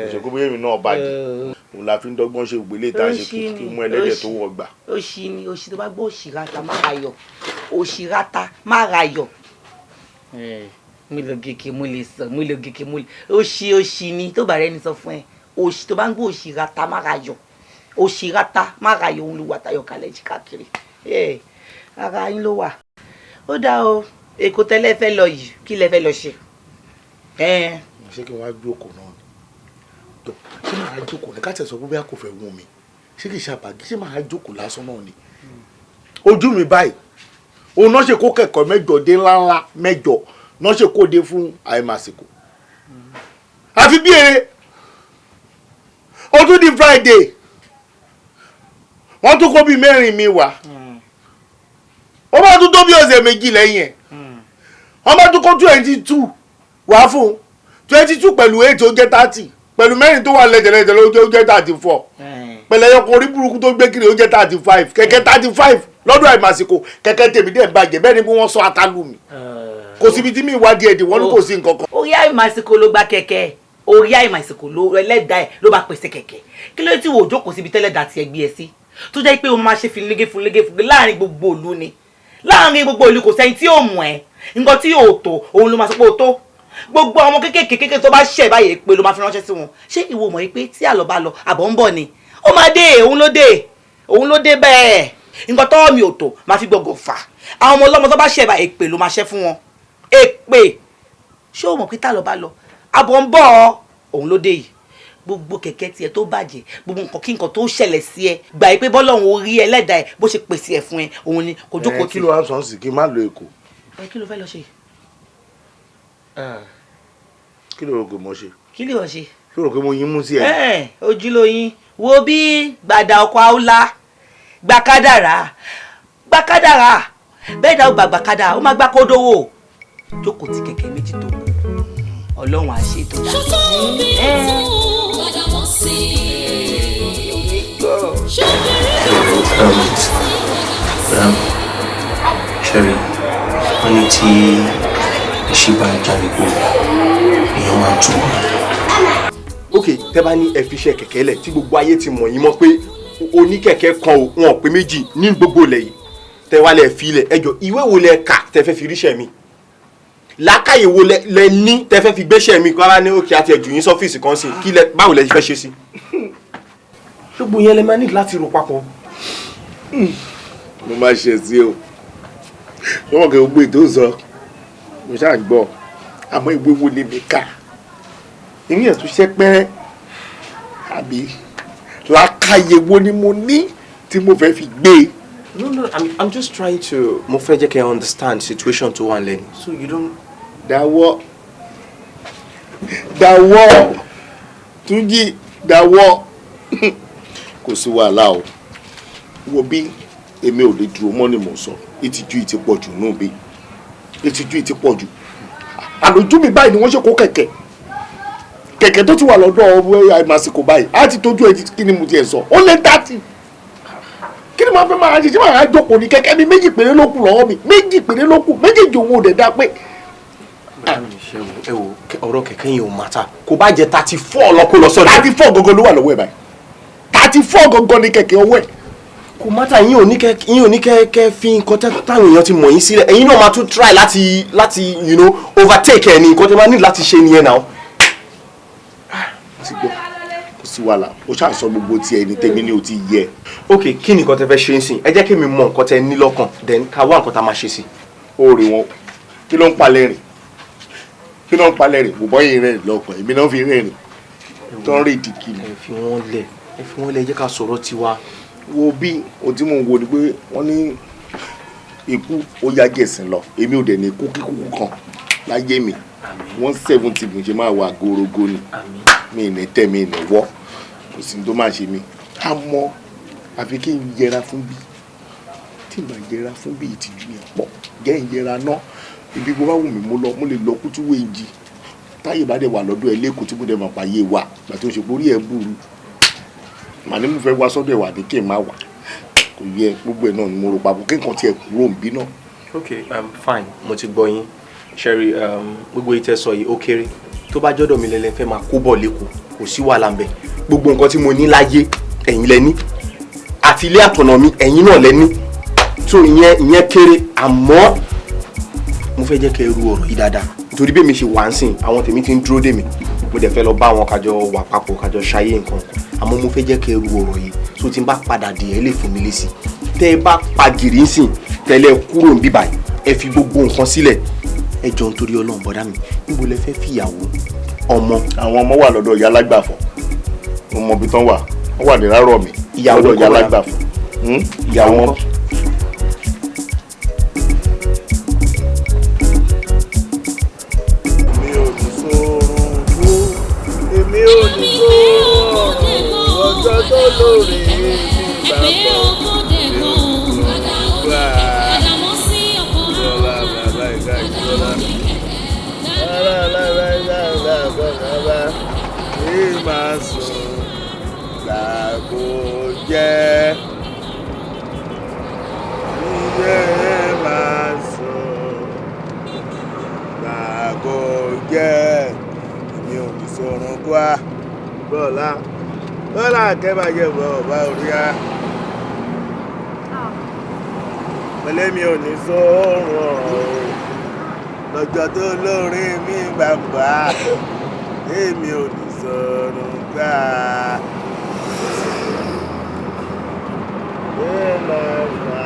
òṣèkú bí èmi náà bàjẹ́ òun la fi ń dọ́gbọ́n ṣe ògbélé tá a ṣe kí mú ẹlẹ́dẹ̀ tó wọ̀ gbà. òṣì tó bá gbọ́ òṣìrata má ra yọ̀ òṣìrata má ra yọ̀ mo lè gègé mo lè sọ mo lè gègé mo lè òṣì ni tó bá rẹ ní sọ fún ẹ òṣì tó bá ń gbọ́ òṣìrata má ra yọ̀ òṣìrata má ra yọ̀ òun ló wà táyọ̀ kalẹ̀ jí káàkiri ara yín ló wà ó dá o èkó tẹ́lẹ̀ fẹ́ lọ yìí kí lẹ fẹ́ lọ ṣe. ṣé kí wọ́n á jókòó náà ni ṣé màá jókòó ní ká tẹ̀ sọ pé bí a kò fẹ́ wù mí ṣé kì í ṣe àbàgì ṣé màá jókòó lásán náà ni. ojú mi báyìí òun náà ṣe kó kẹ̀kọ́ mẹ́jọ dé ńláńlá mẹ́jọ náà ṣe kó dé fún àìmàsìkò àfi bí ere ọdún di Friday wọ́n tún kó bíi mẹ́rin mi wá wọ́n bá tún tó bí ọ̀sẹ̀ méjì lẹ́yìn ẹ̀ wọ́n bá tún kó 22 wá fún 22 pẹ̀lú 8 ó jẹ́ 30 pẹ̀lú mẹ́rin tó wà lẹ́jẹ̀lẹ́jẹ̀ ló jẹ́ 34 pẹ̀lú ẹyọkùn orí burúkú tó gbé kiri ó jẹ́ 35 kẹ̀kẹ́ 35 lọ́dún àìmàsìkò kẹ̀kẹ́ tèmi dẹ̀ bàjẹ́ bẹ́ẹ̀ ni bí wọ́n sọ atálù mi kò síbi tí mi wá díẹ̀ dì wọ́n ní kò sí nǹkan kan. orí àìmàsìkò ló gba kẹ̀kẹ́ orí àìmàsìkò ló ẹlẹ́dàá ẹ̀ ló bá pèsè kẹ̀kẹ́ kí ló tí wò ó jókòó síbi tẹ́lẹ̀dà tiẹ̀ gbé ẹ sí tó jẹ́ pé o máa ṣe fìlégé láàrin gbogbo ìlú ni láàrin gbogbo ìlú kò sẹ́ni tí yóò mú ẹ nǹkan tí yóò tó òun ló máa sọ pé ó tó gbogbo àwọn kékèké tó bá ṣẹ̀ báyìí pé ló máa fi ránṣẹ́ sí wọn ṣé ìwọ mọ̀ pé tí àlọ́ bá lọ àbọ̀ ń bọ̀ ni ó máa dé òun ló dé bẹ́ẹ̀ nǹkan tọ́wọ́ mi ò tó máa fi gbọ̀ngàn fà àwọn ọmọ ọlọ́mọ tó bá ṣẹ̀ báyìí pé ló máa ṣẹ́ fún wọn èpè ṣé o mọ̀ pé tí àlọ́ bá lọ àbọ̀ ń bọ̀ òun ló dé yìí gbogbo kẹ̀kẹ́ tiẹ̀ tó bàjẹ́ gbogbo nǹkan kí nǹkan tó ṣẹlẹ̀ sí ẹ gbà pé bọ́lọ́run orí ẹlẹ́dàá ẹ bó ṣe pèsè ẹ fún ẹ òun ni kò jókòó tì. kí ló wá sọ sí kí n má lo èkó. kí ló fẹ́ lọ ṣe. kí ló rò pé mo ṣe. kí ló ṣe. kí ló rò pé mo yín mú sí ẹ. ojúlóyin wo bí gbàdà ọkọ̀ àwòlá gbàkádàrà bẹ́ẹ̀ dá ó gbàgbàkádà ó má gbá kódówó jókòó ti kẹ̀kẹ́ méjì tó kù ọlọ́run á ṣe tó dáa. Sherry, wọ́n ní tí iṣẹ́ bá jáde kó èèyàn máa tún wá. ok tẹ́ bá ní ẹ fi iṣẹ́ kẹ̀kẹ́ lẹ̀ tí gbogbo ayé ti mọ̀ yín mọ̀ pé oníkẹ̀kẹ́ kan ò wọn pé méjì ní gbogbo ilẹ̀ yìí tẹ́ wá lẹ̀ fi ilẹ̀ ẹjọ́ ìwé wo lẹ kà tẹ́ fẹ́ fi ríṣẹ́ mi làákàyè wo lẹ ní tẹ́ fẹ́ fi gbéṣẹ́ mi kọ́ bá ní òkè àti ẹ̀jù yín sọ́fíìsì kan sí kí lẹ báwo lẹ fẹ́ ṣe sí. gbogbo yẹn lẹ máa ní láti rò papọ̀. mo máa ṣe sí o lọ́wọ́ kẹ́ gbogbo ètò sọ mo ṣáà gbọ́ àmọ́ ìwé wo lè mi kà ìyẹn tó ṣe pẹ́rẹ́ àbí làákàyè wo ni mo ní tí mo fẹ́ fi gbé. No, I'm just trying to mo fẹ́ jẹ́ kẹ́ understand situation tó wà lẹ́nu so you don't. dáwọ́ Túnjí dáwọ́ kò sí wàhálà o wo bí èmi ò lè dúró mọ́ ni mò ń sọ ìtìjú ìti pọ̀ jù nù bí ìtìjú ìti pọ̀ jù àlòjú mi báyìí ni wọ́n ṣe kó kẹ̀kẹ́ tó ti wà lọ́dọ̀ àìmàsìkò báyìí á ti tójú ẹ̀ kí ni mo ti ẹ̀ sọ ó lé 30 kí ni mo fẹ́ máa ṣe tí màá jókòó ní kẹ̀kẹ́ mi méjì péré ló kù lọ́wọ́ mi méjì péré ló kù méjèèjì òun ò dẹ̀ dá pé. ẹ wo ọ̀rọ̀ kẹ̀kẹ́ yẹn ò mátà kò bá jẹ́ 34 lọ kó lọ sọ́dọ̀. 34 gangan ló wà lọ́wọ́ ẹ̀ báyìí 34 gangan ni kẹ̀kẹ́ ọwọ́ ẹ̀. kò mátà yín ò ní kẹ́ fi nǹkan táwọn èèyàn ti mọ̀ yín sílẹ̀ ẹ̀yin náà máa tún try láti you know overtake ẹ̀ ní nǹkan tí wọ́n ní láti ṣe nìyẹn náà. ti gbọ́ kò sí wàhálà ó ṣáà sọ gbogbo tí ẹni tẹ́mi ní o ti yẹ. ok kí ni nǹkan tẹ́ fẹ́ ṣe ń sìn ẹ jẹ́ kí mi mọ nǹkan tẹ́ ní lọ́kàn then ká wá nǹkan tá a máa ṣe sí. ó rí wọn kí ló ń palẹ̀ rìn bùbọ́ yìí rẹ̀ lọ́kàn èmi náà fi rìn tó ń rí ìdíkì ni. ẹ fi wọ́n lẹ̀ ẹ jẹ́ ká sọ̀rọ̀ tiwa. wo bí o tí mò ń wo ni pé wọ́n ní ikú ó yá jẹ̀sìn lọ èmi ò dẹ̀ ní ikú kíkú kan láyé mi 170 bí n ṣe máa wà gorogo ni mi ì ní tẹ̀ mi ì ní wọ́ kò sí ní tó máa ṣe mí àmọ́ àfi kí n yẹra fún bí tí màá yẹra fún bí ìtìjú yẹn pọ̀ jẹ́ ìyẹra náà ibi bó bá wù mí mo lè lọ kútú wéjì táyé bá dẹ̀ wà lọ́dọ̀ ẹ lẹ́kọ̀ọ́ tí mo dẹ̀ máa pààyè wà gbàtí o ṣe borí ẹ burú màá ní mo fẹ́ wá sọ́dọ̀ ẹ̀ wà ní kí n má wà kò yẹ gbogbo ẹ̀ náà ni mo rò papọ̀ kí nǹkan tiẹ̀ kúrò ń bí náà. ok fine mo ti gbọ́ yín Sherry gbogbo ìtẹ̀sọ̀ yìí ó kéré tó bá jọ́dọ̀ mi lẹ́lẹ́ fẹ́ máa kó bọ̀ lẹ́kọ̀ọ́ kò sí wàhálà ń bẹ̀ gbogbo nǹkan tí mo ní láyé ẹ̀yin lẹ ní àti ilé àtọ̀nà mi ẹ̀yin náà lẹ ní so ìyẹn kéré àmọ́ mo fẹ́ jẹ́ kẹ́ ẹ ru ọ̀rọ̀ yìí dáadáa nítorí bí mi ṣe wà ń sìn àwọn tèmi ti ń dúró dè mí mo dẹ̀ fẹ́ lọ bá wọn kájọ wà papọ̀ kájọ ṣayé nǹkan àmọ́ mo fẹ́ jẹ́ kẹ́ ẹ ru ọ̀rọ̀ yìí so tí n bá padà dé ẹ lè fún mi lésì tẹ́ ẹ bá pa gìrì ń sìn tẹ́lẹ̀ kúrò ń bíbà ẹ fi gbogbo nǹkan sílẹ̀ ẹ jọ nítorí Ọlọ́run bọ̀dá mi níbo lẹ fẹ́ fìyàwó ọmọ. àwọn ọmọ wà lọ́dọ̀ ìyá alágbàfọ̀ mo mọ ibi tán wà wọ́n wà ní rárọ̀ mi lọ́dọ̀ ìyá alágbàfọ̀ ìyàwó. èmi ò ní sóorun ọjọ́ tó lóore mi bá máa sùn làgò jẹ́ ilé máa sùn làgò jẹ́ mi ò ní sọ̀rọ̀ kwá bọ́lá akẹ́bàjẹ́ bọ̀ ọ̀bá orí á pẹ̀lẹ́ mi ò ní sọ̀rọ̀ lọ́jọ́ tó lórí mi gbàgbà èmi ò ní sọ̀rọ̀ gbà ẹ máa fà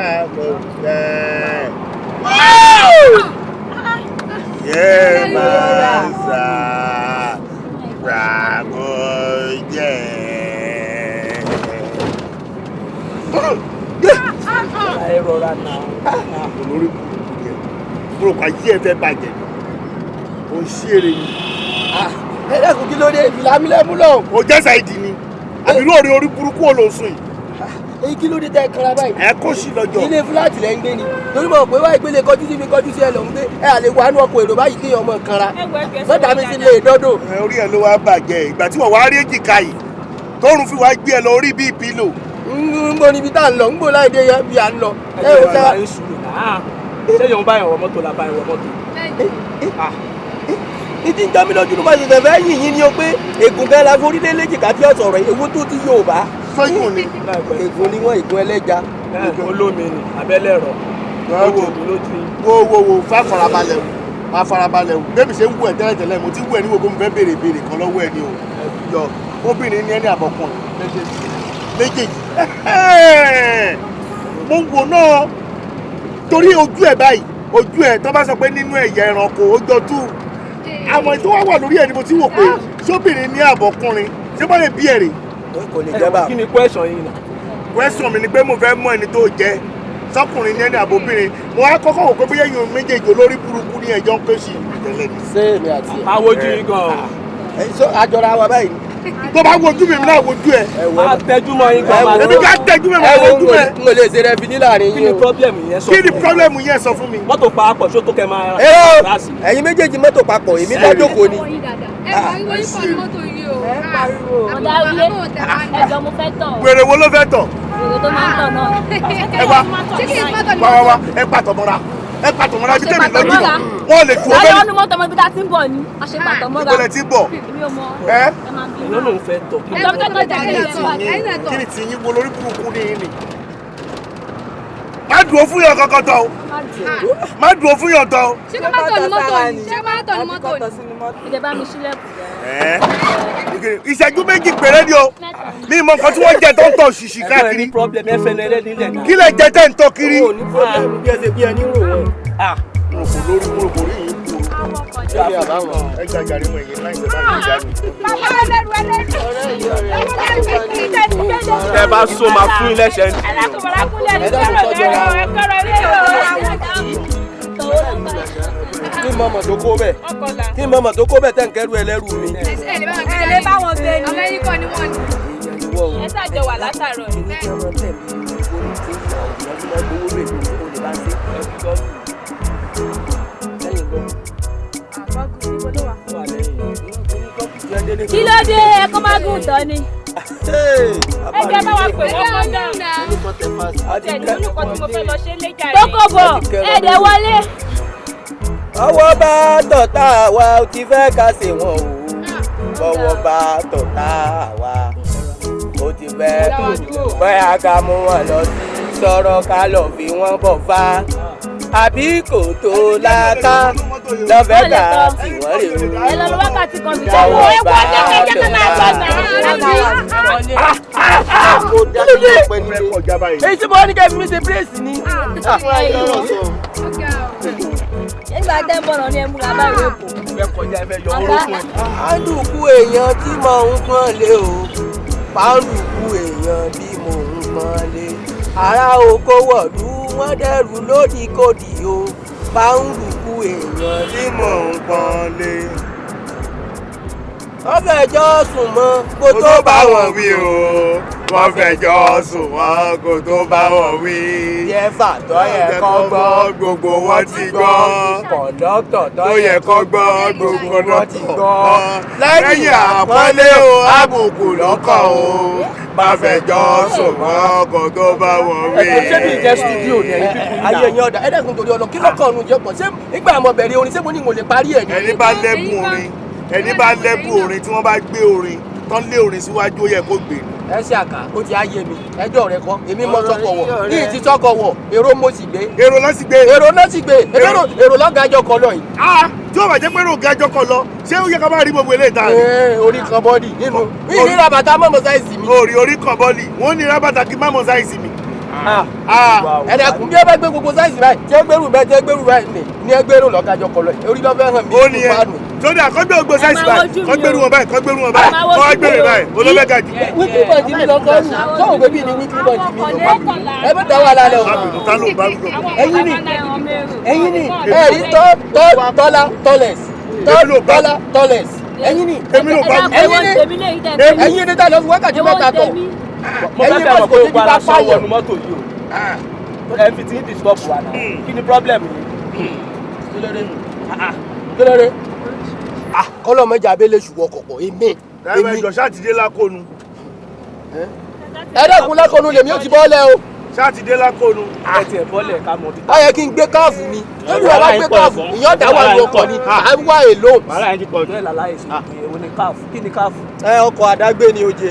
àkọ́kọ́ yẹ máa sà ràgọ́ jẹ́ ẹ rọra náà olórí kúrò pa yí ẹ fẹ́ bàjẹ́ o ṣí èrè yìí. ẹ dẹ́kun kí ló dé ìfìlà mi lẹ́mú lọ. o jẹ́ Saidi ni àbí orí burúkú ò lò sùn yìí. èyí kí ló dé tẹ kanra báyìí. ẹ kó sí lọ́jọ́. ilé fúláàtì lẹ́ ń gbé ni torí mọ̀ pé wá ìpele kọjú sí mi kọjú sí ẹ lọ ń gbé ẹ àlè wà nú ọkọ̀ èrò báyìí kí ọmọ kanra mọ́tà mi sì lè dọ́dọ̀. orí ẹ ló wá bàjẹ́ ìgbà tí wọ́n wá rí èjìká yìí tóorùn fi wá gbé ẹ lọ orí bíi pílò. ń bọ̀ níbi tá à ń lọ ń bọ̀ láì dé bí à ń lọ. ẹ ò sára ṣé yòó bá ìwọ mọ́tò la bá ìwọ mọ́tò. ìdí ń jọmí lójú ló máa ṣẹ̀ṣẹ̀ fẹ́ yìn yín ni o pé ègùn gan la forí lé léjìká tí ó sọ̀rọ̀ èwo tó ti yóò bá. sọ́yún ni. ègùn ni wọ́n ègùn ẹlẹ́ja. olómi ni abẹ́lẹ̀ rọ̀. wo fa farabalẹ̀ o fa farabalẹ̀ o bẹ́ẹ̀ mi ṣe ń wú ẹ̀ tẹ́lẹ̀tẹ́lẹ̀ mo ti wú ẹ̀ ní gbogbo mi fẹ́ béèrè kan lọ́wọ́ ẹ̀ ni o. yọ obìnrin ní ẹni àbọ̀kùnrin méjèèjì. mo ń wò náà torí ojú ẹ̀ báyìí ojú ẹ̀ tó bá sọ pé nínú ẹ̀yà ẹranko ó jọ tú àwọn tó wà lórí ẹ̀ ni mo ti wò pé sóbìnrin ní àbọ̀kùnrin ṣé bá lè bí ẹ̀rẹ̀. kò lè jẹ́ bá. kí ni question yìí nà. question mi ni pé mo fẹ́ mọ ẹni tó jẹ́ sọkùnrin ní ẹni àbóbìnrin mo wá kọ́kọ́ wò pé bóyá yóò méjèèjì olórí burúkú ní ẹjọ́ ń pèsè ìtẹ́lẹ̀ ni. ṣé èmi àti ẹ̀. máa wojú yín gan-an. àjọra wa báyìí. tó bá wojú mi náà wojú ẹ. máa tẹjú mọ́ yín gan-an. èmi ká tẹjú mi máa wojú ẹ. mo lè ṣe rẹbi níláàrin yín o. kí ni pọ́blẹ́mù yẹn sọ fún mi. kí ni pọ́blẹ́mù yẹn sọ fún mi. mọ́tò papọ̀ ṣó tó kẹ́ máa ra. ẹ̀yin méjèèjì mọ́tò papọ̀ èmi bá jókòó ni. ẹ pariwo yín pọ̀ ní mọ́tò yìí o. ẹ pariwo. ọ̀dà ilé ẹ̀jọ̀ mo fẹ́ tọ̀. wèrè wo ló fẹ́ tọ̀. wèrè tó máa ń tọ̀ náà. ẹ wá ẹ pàtó mọ́ra ẹ pàtó mọ́ra ibi tẹ́mi lọ́jọ́ wọ́n lè tu ọbẹ̀. láyọ̀ ọdún mọ́tò ọmọ ibi tá a ti ń bọ̀ ni a ṣe pàtó mọ́ra. ìgbọ́lẹ̀ ti ń bọ̀. èmi ò mọ ẹ máa bí. ìlú ló ń fẹ́ tọ̀. kí ni tí yín wo lórí burúkú ní yín ni. má dùn ó fún yàn kankan tọ̀ o má dùn ó fún yàn tọ̀ o. ṣé kí má tọ̀ ní mọ́tò ni ṣé má tọ̀ ní mọ́tò ni. ìdè bá mi sílẹ̀kùn. ìṣẹ́jú méjì péré ni o mi mọ nǹkan tí wọ́n jẹ tó ń tọ̀ ṣìṣì káàkiri. kí lè jẹ tẹ́ ń tọ́ kiri. mo lórí rí yìí kú o. ẹ jàjàre mọ èyí láì ṣe bá yìí jáde. ẹ bá so máa fún ilé ẹsẹ ní. kí mọ̀mọ̀ tó kó bẹ̀ tẹ̀ ń kẹ́rù ẹlẹ́rù mi. ẹ lè bá wọn gbé ní. ọmọ yìí kọ́ ni wọ́n ní. lọ́wọ́ o. ẹ ṣàjọ wà látàárọ̀. kí ni kí wọ́n tẹ̀lé ìgbóni tí ń sọ ìyànjú máa gbowó rẹ̀ lórí kó lè bá ṣe ẹbí lọ́dún. lẹ́yìn gbọ́. àbákù sí bọ́lá wà. wà lẹ́yìn kí ló dé ẹ̀kọ́ máa gùn tán ni. ẹ jẹ́ bá wa pè wọ́n kọ́ dáhùn. ọ̀tẹ̀ ní olùkọ́ tí mo fẹ́ lọ ṣe lé jàre. tókò bọ̀ ẹ̀dẹ̀ wọlé. ọwọ́ bá tọ̀tà wa ó ti fẹ́ ká ṣe wọn o bọ́wọ́ bá tọ̀tà wa ó ti fẹ́ bóyá ká mú wọn lọ sí sọ̀rọ̀ ká lọ fi wọ́n bọ̀ fa àbí kò tó láká lọ́fẹ̀ẹ́ ká tí wọ́n rè o. ẹ lọ lọ wákàtí kan bìí sáwọ ẹ wọ akẹ́kẹ́ tó máa gbọ́ náà. èyí tí mo ní kẹ́ fi mi ṣe bírèsì ni. nígbà tẹ́ ń bọ̀rọ̀ ní ẹmu làbá ìwé kò. pàǹdùkú èèyàn tí mo ń pọ́n lé o pàǹdùkú èèyàn bí mo ń pọ́n lé ará oko wọ̀lú wọ́n dẹ̀rù lódìkòdì o pàǹdùkú èèyàn tí mo ń pọ́n lé. wọ́n fẹjọ́ sùn mọ́ kó tó bá wọn wí o wọ́n fẹjọ́ sùn mọ́ kó tó bá wọn wí. jẹ́fà tó yẹ kó gbọ́ gbogbo wọn ti gbọ́. kọ̀ńdọ́tọ̀ tó yẹ kó gbọ́ gbogbo wọn ti gbọ́. lẹ́yìn àpọ́nlé o àbùkù lọ́kàn o má fẹjọ́ sùn mọ́ kó tó bá wọn wí. ṣé bí ìjẹ́ studio ni ẹ̀yin fífi ń dà. ayé yẹn ọ̀dà ẹ̀dẹ̀kùn torí ọlọ kí lọ́kàn ọ̀run jẹ́ pọ̀ ṣé nígbà àmọ́ bẹ̀rẹ̀ orin ṣé mo ní mo lè parí ẹ̀ ní. ẹni bá lẹ́bùn orin ẹni bá lẹ́bùn orin tí wọ́n bá gbé orin tán lé orin síwájú ó yẹ kó gbé. ẹ ṣe àká ó ti ayé mi ẹjọ́ rẹ kọ́ èmi mọ sọkọ wọ ní ti sọkọ wọ èrò mo sì gbé. èrò lọ sí gbé. èrò náà sì gbé èrò lọ́gàjọ kan lọ yìí. tí ó bá jẹ́ pé èrò gàjọ kan lọ ṣé ó yẹ ká bá rí gbogbo eléyìí tá a rí. orí kan bọ́ọ̀dì nínú ìnira bàtà mọ́mọ́ sáìsì mi. orí kan bọ́ọ̀lì wọ́n ní ra bàtà kí mọ́mọ́ sáìsì mi. ẹ̀dẹ̀kùn bí ẹ bá gbé gbogbo sáìsì báyìí tí ẹ gbèrú bẹ́ẹ̀ tí ẹ gbèrú báyìí ní ẹ gbèrú lọ́gàjọ kan lọ yìí orí lọ́fẹ́ hàn mí. ó ní ẹ sódà kọ́ gbé gbogbo sáìsì báyìí kọ́ gbèrú wọn báyìí kọ́ gbèrú wọn báyìí kọ́ gbèrú báyìí olóbẹ́ gàjì. wíkì bọ̀dì mi lọ́kọ́ nù sọ́wọ́n bébí ni wíkì bọ̀dì mi lọ́kọ́ ẹ bẹ́ dáwọ́ alálẹ̀ o. ẹ̀yin ni ẹ̀rí tọ́lá tọ́lẹ̀s tọ́lá tọ́lẹ̀s ẹ̀yin ni ẹ̀yin ni tá a lọ fi wákàtí mẹ́ta tọ̀ ẹ̀yin bá kò débi bá pààyàn wọnú mọ́tò yìí o ẹ fi ti ń disturb wa náà kí ni problem yìí. kí ló dé kọ́lọ́ mẹ́jà abẹ́lé ṣùgbọ́n kọ̀pọ̀ èmi. dáìbà ìjọ sátidé lákòónú. ẹ̀ẹ́dẹ́kun lákòónú lèmi ó ti bọ́ọ̀lẹ̀ o. sátidé lákòónú. ẹ tiẹ̀ bọ́ọ̀lẹ̀ ká mọ̀ bí. ó yẹ kí n gbé káàfù ni lórí ọba gbé káàfù ìyá ọ̀dà wà ní ọkọ̀ ni àwa èlò. wàhálà yẹn ti pọ̀ jù. ẹ làlàyé sí i èwo ni káàfù kí ni káàfù. ọkọ̀ àdágbé ni ó jẹ.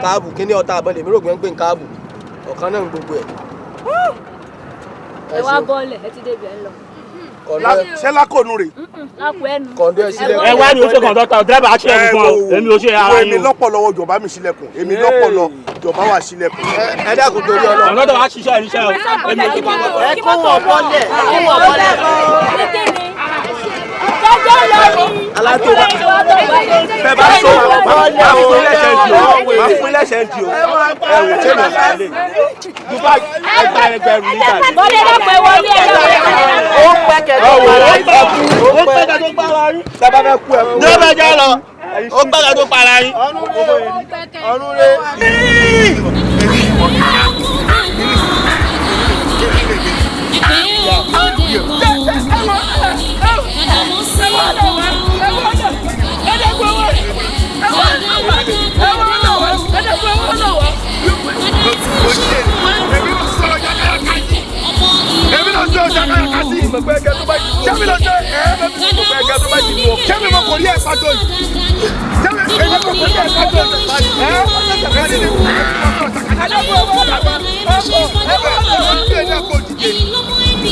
káàfù kí ni ọ̀tá àbọ̀lẹ̀ mi rò pé ń pè ń káàfù ọ̀kan náà ń gbogbo ẹ̀. ẹ wá bọ́ọ̀lẹ̀ ẹ ti débi ẹ lọ. ṣé lákòónú rè. lápò ẹnu. kọ̀ǹdọ̀ ẹ sílẹ̀. ẹ wá ní oṣù kọ̀ǹdọ́tà dírẹ́bà á ṣílẹ̀kùn fún ọ èmi ò ṣe ara yín. èmi lọ́pọ̀lọpọ̀ jọba mi ṣílẹ̀kùn èmi lọ́pọ̀lọ jọba wà ṣílẹ̀kùn. ẹ dákun torí ọlọ. kọ̀ǹdọ́tà wa ṣiṣẹ́ ìríṣẹ́ o èmi ò ṣe kọ̀ǹdọ́tà. ẹ kó wọn bọ́lẹ̀ ẹ kó wọn bọ́lẹ̀. jọjọ lọ ni. alátó wa bẹ́ẹ̀ bá sọ máa fún iléeṣẹ́ di o máa fún iléeṣẹ́ di o ẹ wò ṣé mi ò ṣe lè dubai ẹgbẹ̀rún níta. bọ́lẹ̀ náà pé wọlé ẹ̀ lọ́wọ́. ó pẹ́kẹ̀ tó para yín. ó pẹ́kẹ̀ tó para yín. sábà fẹ́ kú ẹ kú. ní ọbẹ̀ jẹ́ lọ ó pẹ́kẹ̀ tó para yín. ọ̀run rẹ̀.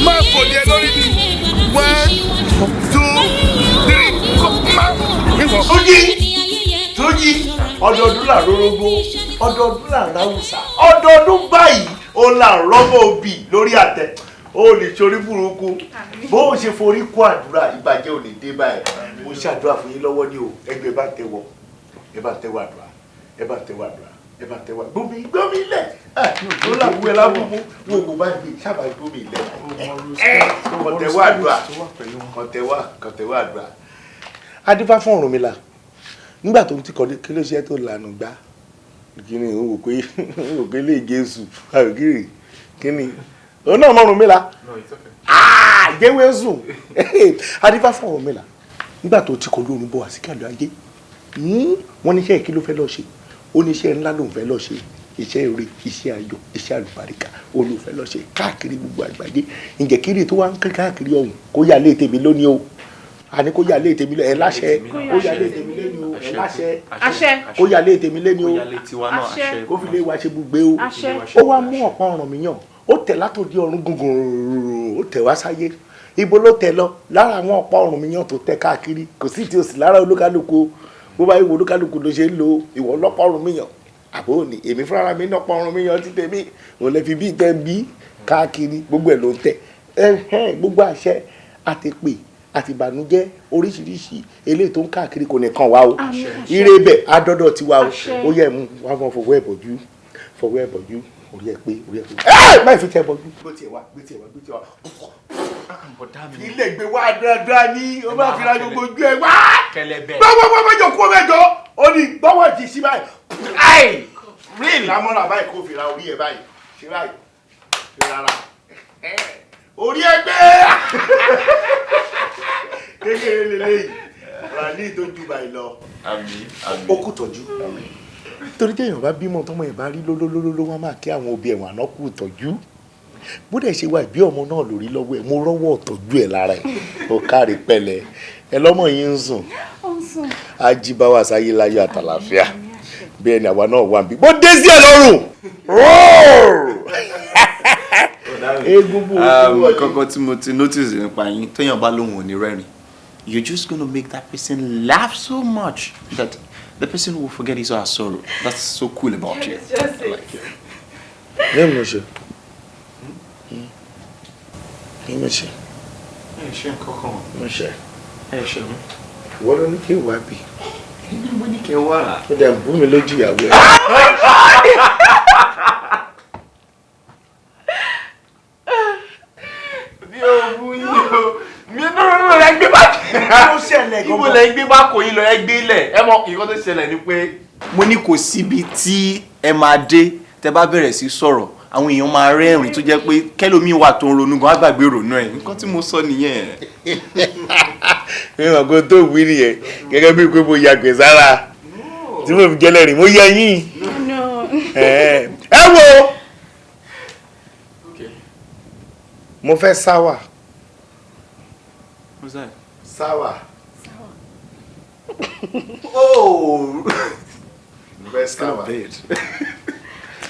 máa kò ní ẹ lórí ni 1 2 3 Túnjí ọdọọdún là rórógbó ọdọọdún là ráwùsà ọdọọdún báyìí ó là rọ́mọ òbí lórí àtẹ ó lè ṣorí burúkú bó o ṣe forí kó àdúrà ìbàjẹ́ ò lè dé báyìí mo ṣàdúrà fún yín lọ́wọ́ ní o ẹgbẹ́ bá tẹ́wọ́ ẹ bá tẹ́wọ́ àdúrà ẹ bá tẹ́wọ́ àdúrà ẹ bá tẹ́wọ́ gbómi lẹ̀ ó làwú ẹ lábúgbó wo kò bá gbé sábà gbómi lẹ̀ kọ̀tẹ́wọ́ àdúrà kọ̀tẹ́wọ́ àdúrà adífá fún Ọ̀rúnmìlà nígbà tó ń ti kọ́ni kí ló ṣe tó lànà gbá kí ni òun wò pé lè Jésù àròkìrì kí ni òun náà mọ̀rún mi la jẹ́wé sùn adífá fún ọ̀rọ̀ mi la nígbà tó ti kọ́ lóorun bọ̀ àsìkò àlọ́ ayé wọ́n ní iṣẹ́ kí ló fẹ́ lọ́ọ́ ṣe ó ní iṣẹ́ ńlá lòun fẹ́ lọ́ọ́ ṣe iṣẹ́ eré iṣẹ́ ayọ̀ iṣẹ́ àlùbáríkà olùfẹ́ lọ́ọ́ ṣe káàkiri gbogbo àgbáyé ǹjẹ́ kiri tó wá ń kí káàkiri ọ̀hún kó yà lé tèmi lónìí o àní kó yà lé tèmi lónìí ẹ láṣẹ kó yà lé tèmi lónìí o ẹ láṣẹ kó yà lé tèmi lónìí o kó fi lé wa ṣe gbogbo o ó wá mú ọ̀pá ọ̀ràn mi yàn ó tẹ̀ látòdì ọ̀run gùngùn ó tẹ̀ wá sáyé ibo ló tẹ̀ lọ lára àwọn ọ̀pá ọ̀ràn mi yàn tó tẹ̀ káàkiri kò sí tí o sì lára olúkálùkù bó bá ìwò olúkálùkù ló ṣe ń lo ìwọ lọ́pọ̀ ọ̀run mi yàn àbó òní èmi fúnra mi lọ́pọ̀ ọ̀run mi yàn ti tèmi òun lè fi bí tẹ́ bí káàkiri gbogbo ẹ̀ ló ń tẹ̀ gbogbo àṣẹ àtẹ̀pè àti ìbànújẹ́ oríṣiríṣi eléyìí tó ń káàkiri kò ní kàn wá o ire bẹ̀ adọ́dọ̀ ti wá o ó yẹ mú wá fún fọwọ́ ẹ̀ bọ̀jú orí ẹ̀ pé má fi tẹ́ bọ̀jú gbé tiẹ̀ wá ilé ìgbé wá dáadáa ní o máa fi ra gbogbo ojú ẹ wá gbọ́gbọ́gbọ́ mẹ́jọ kú mẹ́jọ ó ní gbọ́wọ́ ti sí báyìí rí lámọ́ra báyìí kó fi ra orí ẹ báyìí ṣe báyìí ṣe rárá orí ẹ gbé kékeré lélẹ́yìí rà ní ìtọ́jú báyìí lọ ó kú tọ́jú torí téèyàn bá bímọ tọmọ ẹ bá rí lólólóló wọn máa kí àwọn òbí ẹ̀wọ̀n àná kú tọ́jú bó dẹ̀ ṣe wá ìbí ọmọ náà lórí lọ́wọ́ ẹ̀ mo rọ́wọ́ ọ̀tọ́jú ẹ̀ lára ẹ̀ ó kárí pẹ̀lẹ́ ẹ lọ́mọ yìí ń sùn ajíbáwá sáyé láyọ̀ àtàlàfíà bẹ́ẹ̀ ni àwa náà wà níbí bó dé sí ẹ lọ́rùn. kọ́kọ́ tí mo ti notice nípa yín téèyàn bá lóhùn òní rẹ́rìn you're just gonna make that person laugh so much that the person will forget his or her sorrow. That's so cool about you. I like it. Let me show. Let me show. Hey, show Coco. Let me show. Hey, show me. What do you think? Wabi. What do you think? What? So they boom me loji yawe. Ibo lẹ gbé bá kò yín lọ ẹ gbé lẹ̀ ẹ mọ̀ nǹkan tó ṣẹlẹ̀ ni pé mo ní kò síbi tí ẹ máa dé tẹ bá bẹ̀rẹ̀ sí sọ̀rọ̀ àwọn èèyàn máa rẹ́rìn tó jẹ́ pé kẹ́lòmíì wà tó ń ronú gan àgbàgbé ronú ẹ̀ nǹkan tí mo sọ nìyẹn. mi ò kó tó wí nìyẹn gẹ́gẹ́ bí pé mo yàgbẹ́ sára tí mo fi jẹ́lẹ̀ rìn mo yẹ yín. ẹ wo mo fẹ́ sáwà. What's that? Sáwà. Oh. Mo fẹ́ sáwà.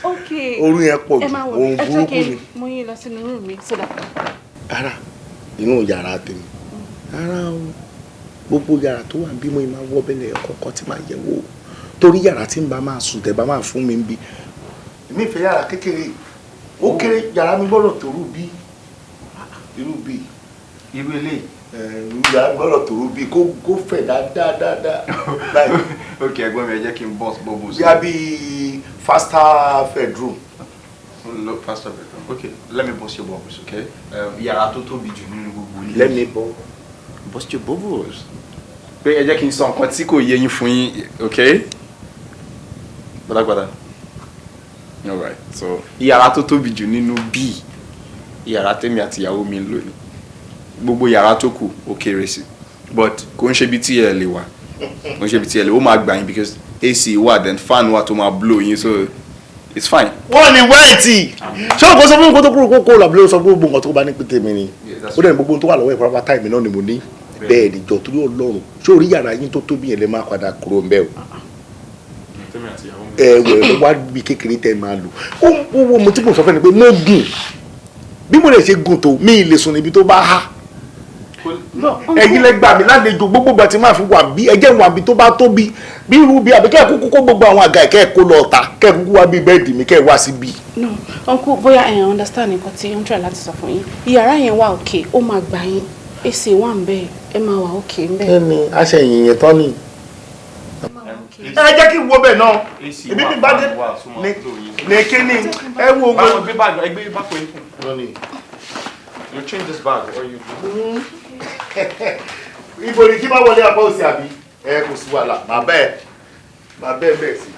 Okay. Orun yẹn pọ̀ jù ohun burúkú ni. mo yín lọ sínú room mi so that. Ara inú yàrá tèmi. Ara o gbogbo yàrá tó wà bí mo máa wọ́ bẹ́lẹ̀ ọkọ̀ọ̀kan tí máa yẹ wò torí yàrá tí ń bá máa sùn tẹ̀ bá máa fún mi ń bí. Èmi ìfẹ́ yàrá kékeré ó kéré yàrá mi gbọ́dọ̀ tó rú bí irú eléyìí yàrá gbọ́dọ̀ tó rú bí kó fẹ̀ dáadáa. Ok ẹ̀gbọ́n mi ẹ jẹ́ kí n bọ́ọ̀sì bọ́ọ̀bù sí. Bí a bí faster bedroom. Look faster bedroom. Okay, let me bust your bubbles, okay? Yàrá tó tóbi jù nínú gbogbo ilé. Let me bust your bubbles. Pé ẹ jẹ́ kí n sọ nǹkan tí kò yé yín fún yín, okay? Gbadagbada. All right. So yàrá tó tóbi jù nínú bí yàrá tèmi àti ìyàwó mi ń lò ní. Gbogbo yàrá tó kù ó kéré sí. But kò ń ṣe bí tí ẹ lè wà. Kò ń ṣe bí tí ẹ lè ó máa gbà yín because AC wà then fan wà tó máa blow yín so it's fine. Wọ́n ní wẹ́ẹ̀tì. Ṣé o kò sọ fún mi kó tó kúrò kó làbúlé sọ fún gbogbo nǹkan tó bá ní pété mi ni? Ó dẹ̀ ní gbogbo tó wà lọ́wọ́ ìfọwọ́pá táìmì náà ni mo ní. Bẹ́ẹ̀ ni jọ torí Ọlọ́run. Ṣé orí yàrá yín tó tóbi yẹn lè máa padà kúrò ń bẹ́ o? Ẹ̀wẹ̀ wá bí kékeré tẹ́ máa lò. Ó mo tí mo sọ fẹ́ ni pé mo gùn. Bí mo lè ṣe gùn tó mi lè sùn níbi tó bá há. Ẹ̀yin lẹ gbà mí lálejò gbogbo ìgbà tí máa fi wà bí ẹjẹ́ wà bí tó bá tóbi bí irú bí àbí kẹ́ kúkú kó gbogbo àwọn àga ẹ̀kẹ́ kó lọ ta kẹ́ kúkú wá bí bẹ́ẹ̀dì mi kẹ́ wá sí bí. No uncle bóyá ẹ understand nǹkan tí ó ń try láti sọ fún yín yàrá yẹn wà òkè ó máa gbà yín AC wà ń bẹ́ẹ̀ ẹ máa wà òkè ń bẹ́ẹ̀. Ẹni aṣẹ̀yìn yẹn tán ni. Ẹ jẹ́ kí n wo bẹ̀ náà èmi bí bá dé ní kíní ẹ wo owó. Ẹgbẹ́ bá pè é fún. You change this bag or you. Ibo ni kí bá wọlé apá òsì àbí? ẹ kò sí wàhálà màá bẹ́ẹ̀ bẹ́ẹ̀ sí.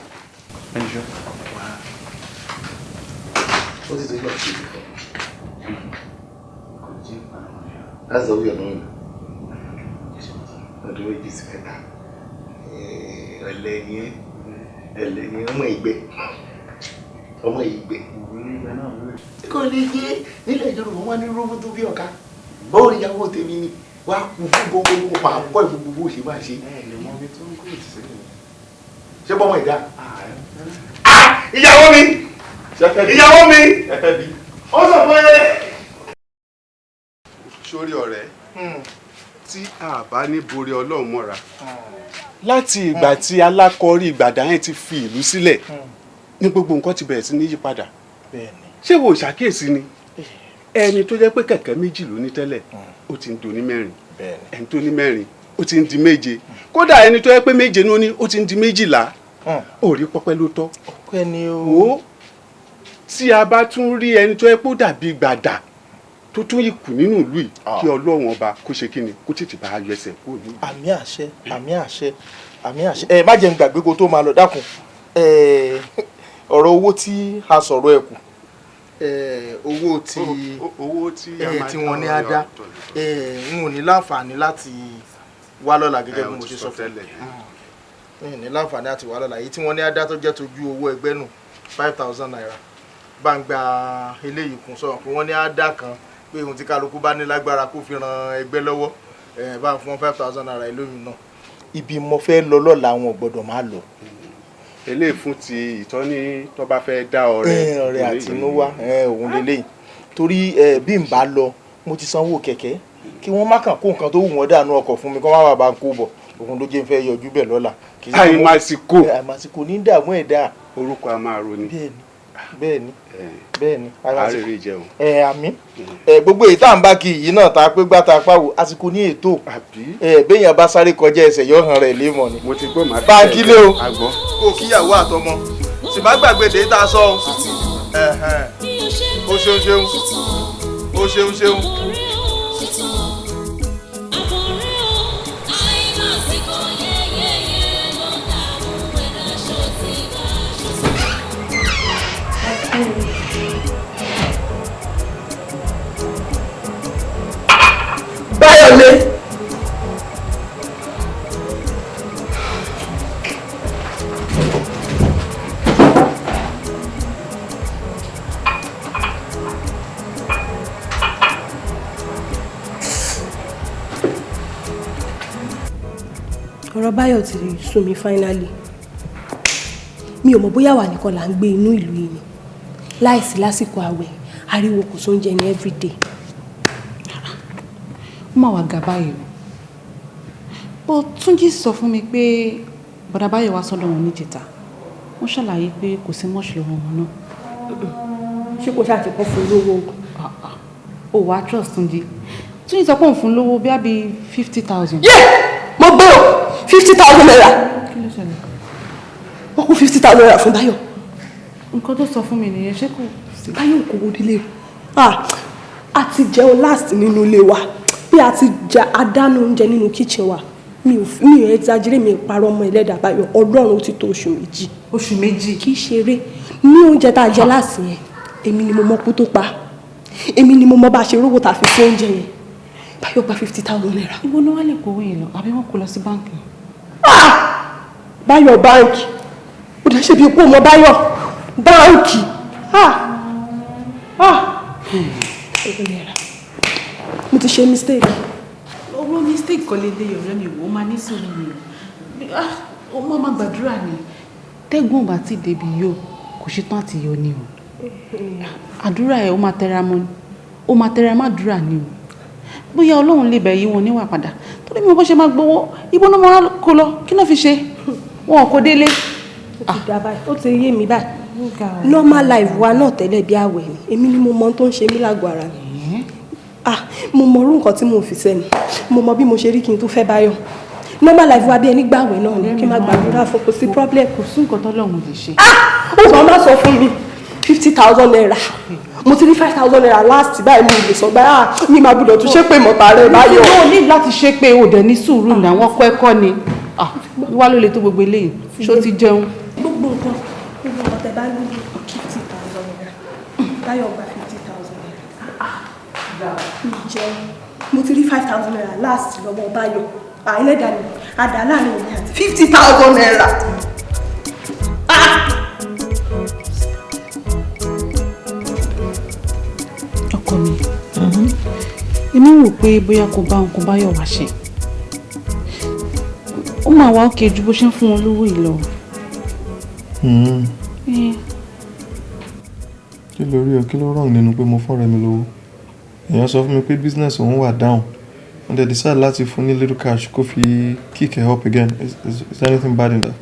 ó ti tó lọ sí ibi kan kò jí láti sọ wíyọ̀ náà ọdún méjì sí mẹ́ta ẹlẹ́yìn ọmọ ìgbẹ́ kò lè yé nílẹ̀ Yorùbá wọn ní róbó tó bí ọ̀ka báwo ni ìyàwó tèmi ni wà á kú fún gbogbo pàápọ̀ ìgbogbo bó ṣe máa ṣe. ṣé bọ́mọ ìdá. ìyàwó mi ó sọ pé. sórí ọ̀rẹ́ tí a bá ní borí Ọlọ́run mọ́ra láti ìgbà tí alákọ̀ọ́rí Ìgbàdàn yẹn ti fi ìlú sílẹ̀ ní gbogbo nǹkan ti bẹ̀rẹ̀ sí ní yípadà ṣé wo ṣàkíyèsí ni ẹni tó jẹ́ pé kẹ̀kẹ́ méjì ló ní tẹ́lẹ̀ ó ti ń do ní mẹ́rin ẹni tó ní mẹ́rin ó ti ń di méje kódà ẹni tó jẹ́ pé méje ló ní ó ti ń di méjìlá ó rí pọ́pẹ́ ló tọ́ wo tí a bá tún rí ẹni tó jẹ́ pé ó dàbí Gbàdà tó tún ikù nínú ìlú yìí kí Ọlọ́run ọba kó ṣe kí ni kó tètè bá a yọ ẹsẹ̀ kó ní. àmì àṣẹ àmì àṣẹ àmì àṣẹ ẹ má jẹ́ n gbàgbé kó tó máa lọ dákun ọ̀rọ̀ owó tí a sọ̀rọ̀ ẹ̀ kù owó tí wọ́n ní á dá n ò ní láǹfààní láti wá lọ́la gẹ́gẹ́ bí mo ṣe sọ fún ẹ ní láǹfààní láti wá lọ́la èyí tí wọ́n ní á dá tó jẹ́ tójú owó ẹgbẹ́ nù 5,000 naira bá ń gba eléyìí kún sọ̀rọ̀ pé wọ́n ní á dá kan pé ohun tí kálukú bá ní lágbára kó fi ran ẹgbẹ́ lọ́wọ́ bá ń fún 5,000 naira lóyún náà ibi mo fẹ́ lọ lọ́la wọn ò gbọ́dọ̀ má lọ. eléyìí fún ti ìtọ́ni tó bá fẹ́ dá ọrẹ àtinúwá òun lélẹ́yìn torí bí n bá lọ mo ti sanwó kẹ̀kẹ́ kí wọ́n má kàn kó nǹkan tó wù wọ́n dànù ọkọ̀ fún mi kí wọ́n má bàa kó bọ̀ òun ló jẹ́ n fẹ́ yọjú bẹ̀ lọ́la. àìmásìkò ní dààmú ẹ̀dá. orúkọ a máa ro ni. bẹ́ẹ̀ni àárẹ̀ jẹun. àmín gbogbo èyí tá à ń bá kí yìí náà ta pé gbá ta pàwò àsìkò ní ètò béèyàn bá sáré kọjá ẹsẹ̀ yóò hàn rẹ̀ lémọ̀ ni. mo ti gbọ́ màá báńkì lé o kó kíyàwó àtọmọ sì má gbàgbé dé tá a sọ o ṣeun. Báyọ̀lé. ọ̀rọ̀ Báyọ̀ ti sún mi finally mi ò mọ̀ bóyá wà nìkan là ń gbé inú ìlú yìí ni láìsí lásìkò àwẹ̀ ariwo kò sóúnjẹ ní everyday. ó mà wá ga báyìí o Túnjí sọ fún mi pé bọ̀dá Báyọ̀ wá sọ́dọ̀ wọn níjẹta wọ́n ṣàlàyé pé kò sí mọ́ṣù lọ́wọ́ wọn náà. ṣé kò ṣáà ti kọ́ fún lówó. ó wàá trust Túnjí sọ pé òun fún lówó bí i 50,000. mo gbé o 50,000 naira. kí ló ṣẹlẹ̀. wọ́n kó 50,000 naira fún Báyọ̀. nǹkan tó sọ fún mi nìyẹn ṣé kò sí. Báyọ̀ kò wó délé o a ti jẹun last nínú ilé wa bí a ti adáná oúnjẹ nínú kitchen wa mi ò exaggerate mi parọ́ ọmọ ẹlẹ́dàá Báyọ̀ Ọlọ́run ó ti tó oṣù méjì. oṣù méjì. kì í ṣeré ní oúnjẹ tá a jẹ láti yẹn èmi ni mo mọ kú tó pa èmi ni mo mọ bá a ṣe rówó tá a fi sí oúnjẹ yẹn Báyọ̀ gba 50,000 naira. ibo ni wọ́n lè kówó yìí lọ àbí wọ́n kó lọ sí báńkì. Báyọ̀ báńkì ó dẹ̀ ṣe bí ipò ọmọ Báyọ̀ báńkì. mo ti ṣe mistake. owó mistake kọ́ lè lé ọ̀rẹ́ mi wò ó máa ní sùúrù mi ó máa gbàdúrà ni tẹ́gbọ́n bá ti débi yóò kò ṣetán àti yọ ni o àdúrà ẹ̀ ó máa tẹra mọ́ ni ó máa tẹra mọ́ àdúrà ni o bóyá Ọlọ́run lè bẹ̀ yí wọn níwà padà torí mi bó ṣe máa gbowó ibo náà máa kó lọ kí náà fi ṣe wọn kò délé. ó ti yé mi báyìí normal life wa náà tẹ́lẹ̀ bí àwẹ̀ ni èmi ni mo mọ tó ń ṣe mí lágọ̀ọ́ ara mi mo mọ orú nǹkan tí mo fi sẹ́ni mo mọ bí mo ṣe rí kí n tó fẹ́ Báyọ̀ normal life wa bí ẹni gbàwẹ̀ náà ni kí n má gbàdúrà fún kò sí problem. kò sí nǹkan tọ́lọ́run lè ṣe. ó sọ ma sọ fún mi 50,000 naira mo ti rí 5,000 naira last báyìí mo lè sọ báyà mi máa gbọ́dọ̀ tún ṣépè mọ́ta rẹ̀ Báyọ̀. o ní láti ṣépè o dẹ̀ ní sùúrù ní àwọn ọkọ ẹ̀kọ́ ni wá ló lè tó gbogbo eléyìí ṣó ti jẹun. gbogbo nǹkan tẹ bá ní 50,000 naira Báyọ̀ gba 50,000 naira. Ǹjẹ́ mo ti rí 5,000 naira last lọ́wọ́ Báyọ̀ ẹlẹ́dàá ni àdá láàrin òní àti 50,000 naira. ọkọ mi èmi rò pé bóyá kò bá nǹkan Báyọ̀ wá ṣe ó máa wá òkè ju bó ṣe ń fún wọn lówó yìí lọ. kí ló rí ọ kí ló wrong nínú pé mo fọ́nrẹ́ mi lówó èèyàn sọ fún mi pé business òun wà down and they decide láti fún ní little cash kó fi kick her up again is there anything bad in that.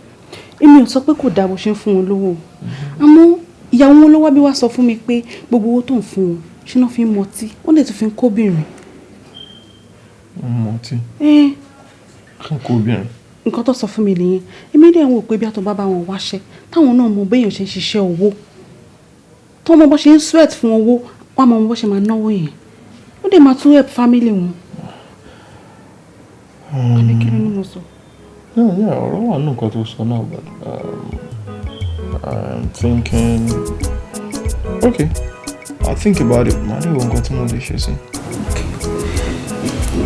èmi ò sọ pé kò dáa bó ṣe ń fún wọn lówó àmọ́ ìyàwó wọn ló wá bí wá sọ fún mi pé gbogbo owó tó ń fún wọn ṣé náà fi ń mọtí wọ́n lè tún fi ń kóbìnrin. mọtí kàn kóbìnrin. nǹkan tó sọ fún mi nìyẹn èmi dẹ̀ ń wò pé bí àtọ̀ bá bá wọn wáṣẹ́ táwọn náà mọ béèyàn ṣe ń ṣiṣẹ́ owó tó mọ bó ṣe ń sweat fún owó wọn mọ bó ṣe máa náwó yẹn ó dẹ̀ máa tún help family wọn. àbí kí ló ní mo sọ. ọ̀rọ̀ wà nù nǹkan tó sọ náà but I'm thinking okay I'll think about it màá lè wo nǹkan tí mo lè ṣe sí.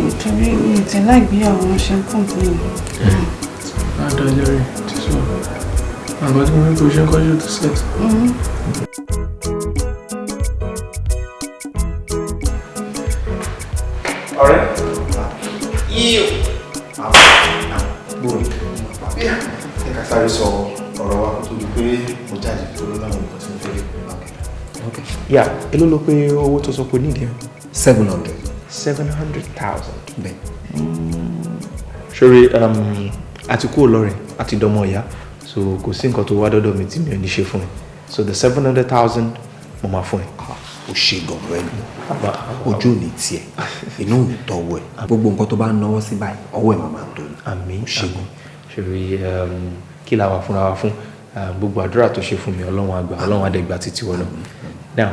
nítorí mi ì tẹ́lá ìgbéyàwó wọn ṣe ń kàn fún mi. adájọ́ rẹ̀ ti sọ àgbà tí mo rí kò ṣe ń kọ́jú tó set. ọ̀rẹ́ yíyọ gbòòrò ẹ ká sáré sọ ọ̀rọ̀ wa kó tó di pé mo jáde tó ló láwọn nǹkan tí mo fẹ́ lè. yà èló ló pé owó tó sọ pé nídìí 700. 700,000. bẹ́ẹ̀. sori àti kúrò lọ́rẹ̀ àti dọmọ ìyá so kò sí nǹkan tó wá dọ́dọ̀ mi tí mi ò ní ṣe fún ẹ so the 700,000 mo máa fún ẹ. o ṣe gan-an rẹ ni ojú ò ní tiẹ̀ inú ò ní tọ́wọ́ ẹ̀ gbogbo nǹkan tó bá ń náwó sí báyìí ọwọ́ ẹ̀ máa tó ní. àmín ṣègùn sori kí la wà fúnra wa fún gbogbo àdúrà tó ṣe fún mi ọlọ́run àgbà ọlọ́run àdẹ́gbà títí wọ́n náà. now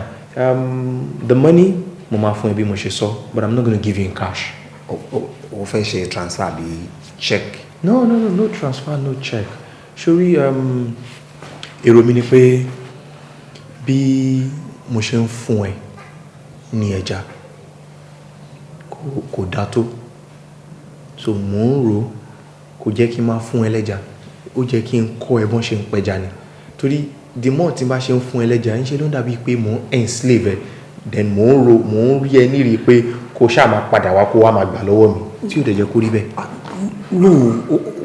the money mo máa fún ẹ bí mo ṣe sọ but I'm not gonna give you in cash. o fẹ́ ṣe transfer bí check. no transfer no check sori èrò mi ni pé bí mo ṣe ń fún ẹ ní ẹja kò dá tó so mò ń rò kò jẹ́ kí n máa fún ẹ lẹ́ja ó jẹ́ kí n kọ́ ẹ bọ́n ṣe ń pẹja ni torí the more tí n bá ṣe ń fún ẹ lẹ́ja ń ṣe ló ń dàbí pé mò ń enslave ẹ then mò ń rí ẹ nírìí pé kó ṣáà máa padà wá kó wá máa gbà lọ́wọ́ mi tí ò dẹ̀ jẹ́ kó rí bẹ́ẹ̀. no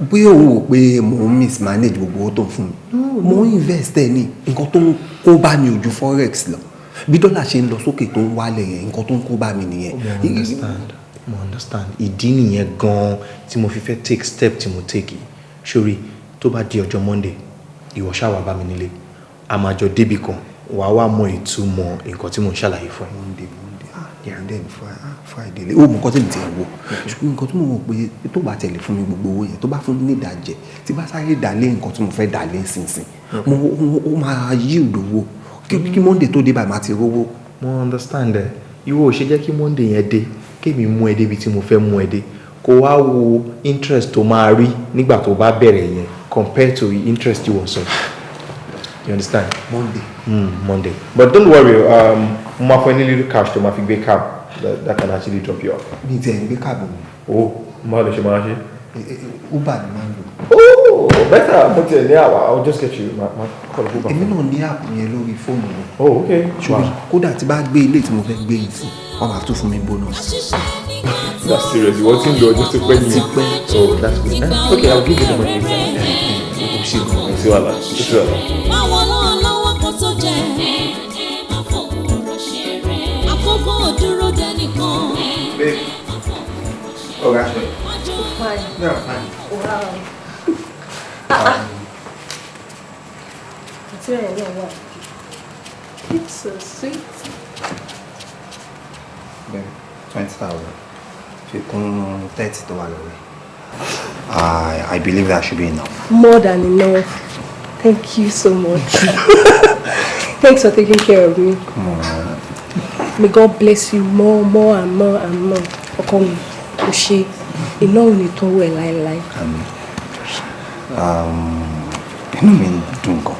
bóyá òun wò pé mò ń mismanage gbogbo owó tó ń fún mi mò ń invest ẹ ní nǹkan tó ń kó bá mi ojú forex lọ bí dọ́là ṣe ń lọ sókè tó ń wálẹ̀ yẹn nǹkan tó ń kó bá mi nìyẹn. mo understand ìdí nìyẹn gan-an tí mo fi fẹ́ take step tí mo take yìí sórí tó bá di ọjọ́ Monday ìwọ ṣáà wá bá mi nílé a máa jọ débì kan wàá wá mọ ìtumọ̀ nǹkan tí mo ń ṣàlàyé fún ẹ. Friday ó mọ nǹkan tí mi ti ẹ̀ wò ṣùgbọ́n nǹkan tí mo mọ̀ pé tó bá tẹ̀lé fún mi gbogbo owó yẹn tó bá fún mi ní ìdajẹ́ tí bá sáré dálé nǹkan tí mo fẹ́ dálé sínsìn ó máa yí ìdòwò kí Monday tó dé báyìí máa ti rówó. mo understand ẹ ìwọ ò ṣe jẹ́ kí Monday yẹn dé kémi mú ẹ débi tí mo fẹ́ mú ẹ dé kó wá wo interest tó máa rí nígbà tó bá bẹ̀rẹ̀ yẹn compared to the interest you wọ́n sọ. You understand? Monday. But don't worry, mo máa fún ẹ ní little cash tó máa fi gbé cab that can actually drop you off. mi ti ẹ̀ ń gbé cab mi. Oh, mo lè ṣe máa ṣe. Uber ni máa ń lò. Oh, better mo ti ẹ̀ ní àwa I will just get you ma call Uber. èmi náà ní app yẹn lórí fóònù mi. Oh, okay. ṣùgbọ́n kódà tí bá gbé ilé tí mo fẹ́ gbé yìí sí wọ́n máa tún fún mi bonus. That's serious. You want to do just to pay me? Oh, that's good. Okay, I'll give you the money. See you Allah. See you Allah. Babe. Oh, gosh. Fine. Yeah, fine. Wow. It's very well. It's so sweet. Babe, 20,000. If you come 30 to 1 away. I believe that should be enough. More than enough. Thank you so much. Thanks for taking care of me. Come on. May God bless you more and more. Ọkọ mi, o ṣé, iná ò ní tán wẹ̀ láéláé. Àmín. inú mi dùn gan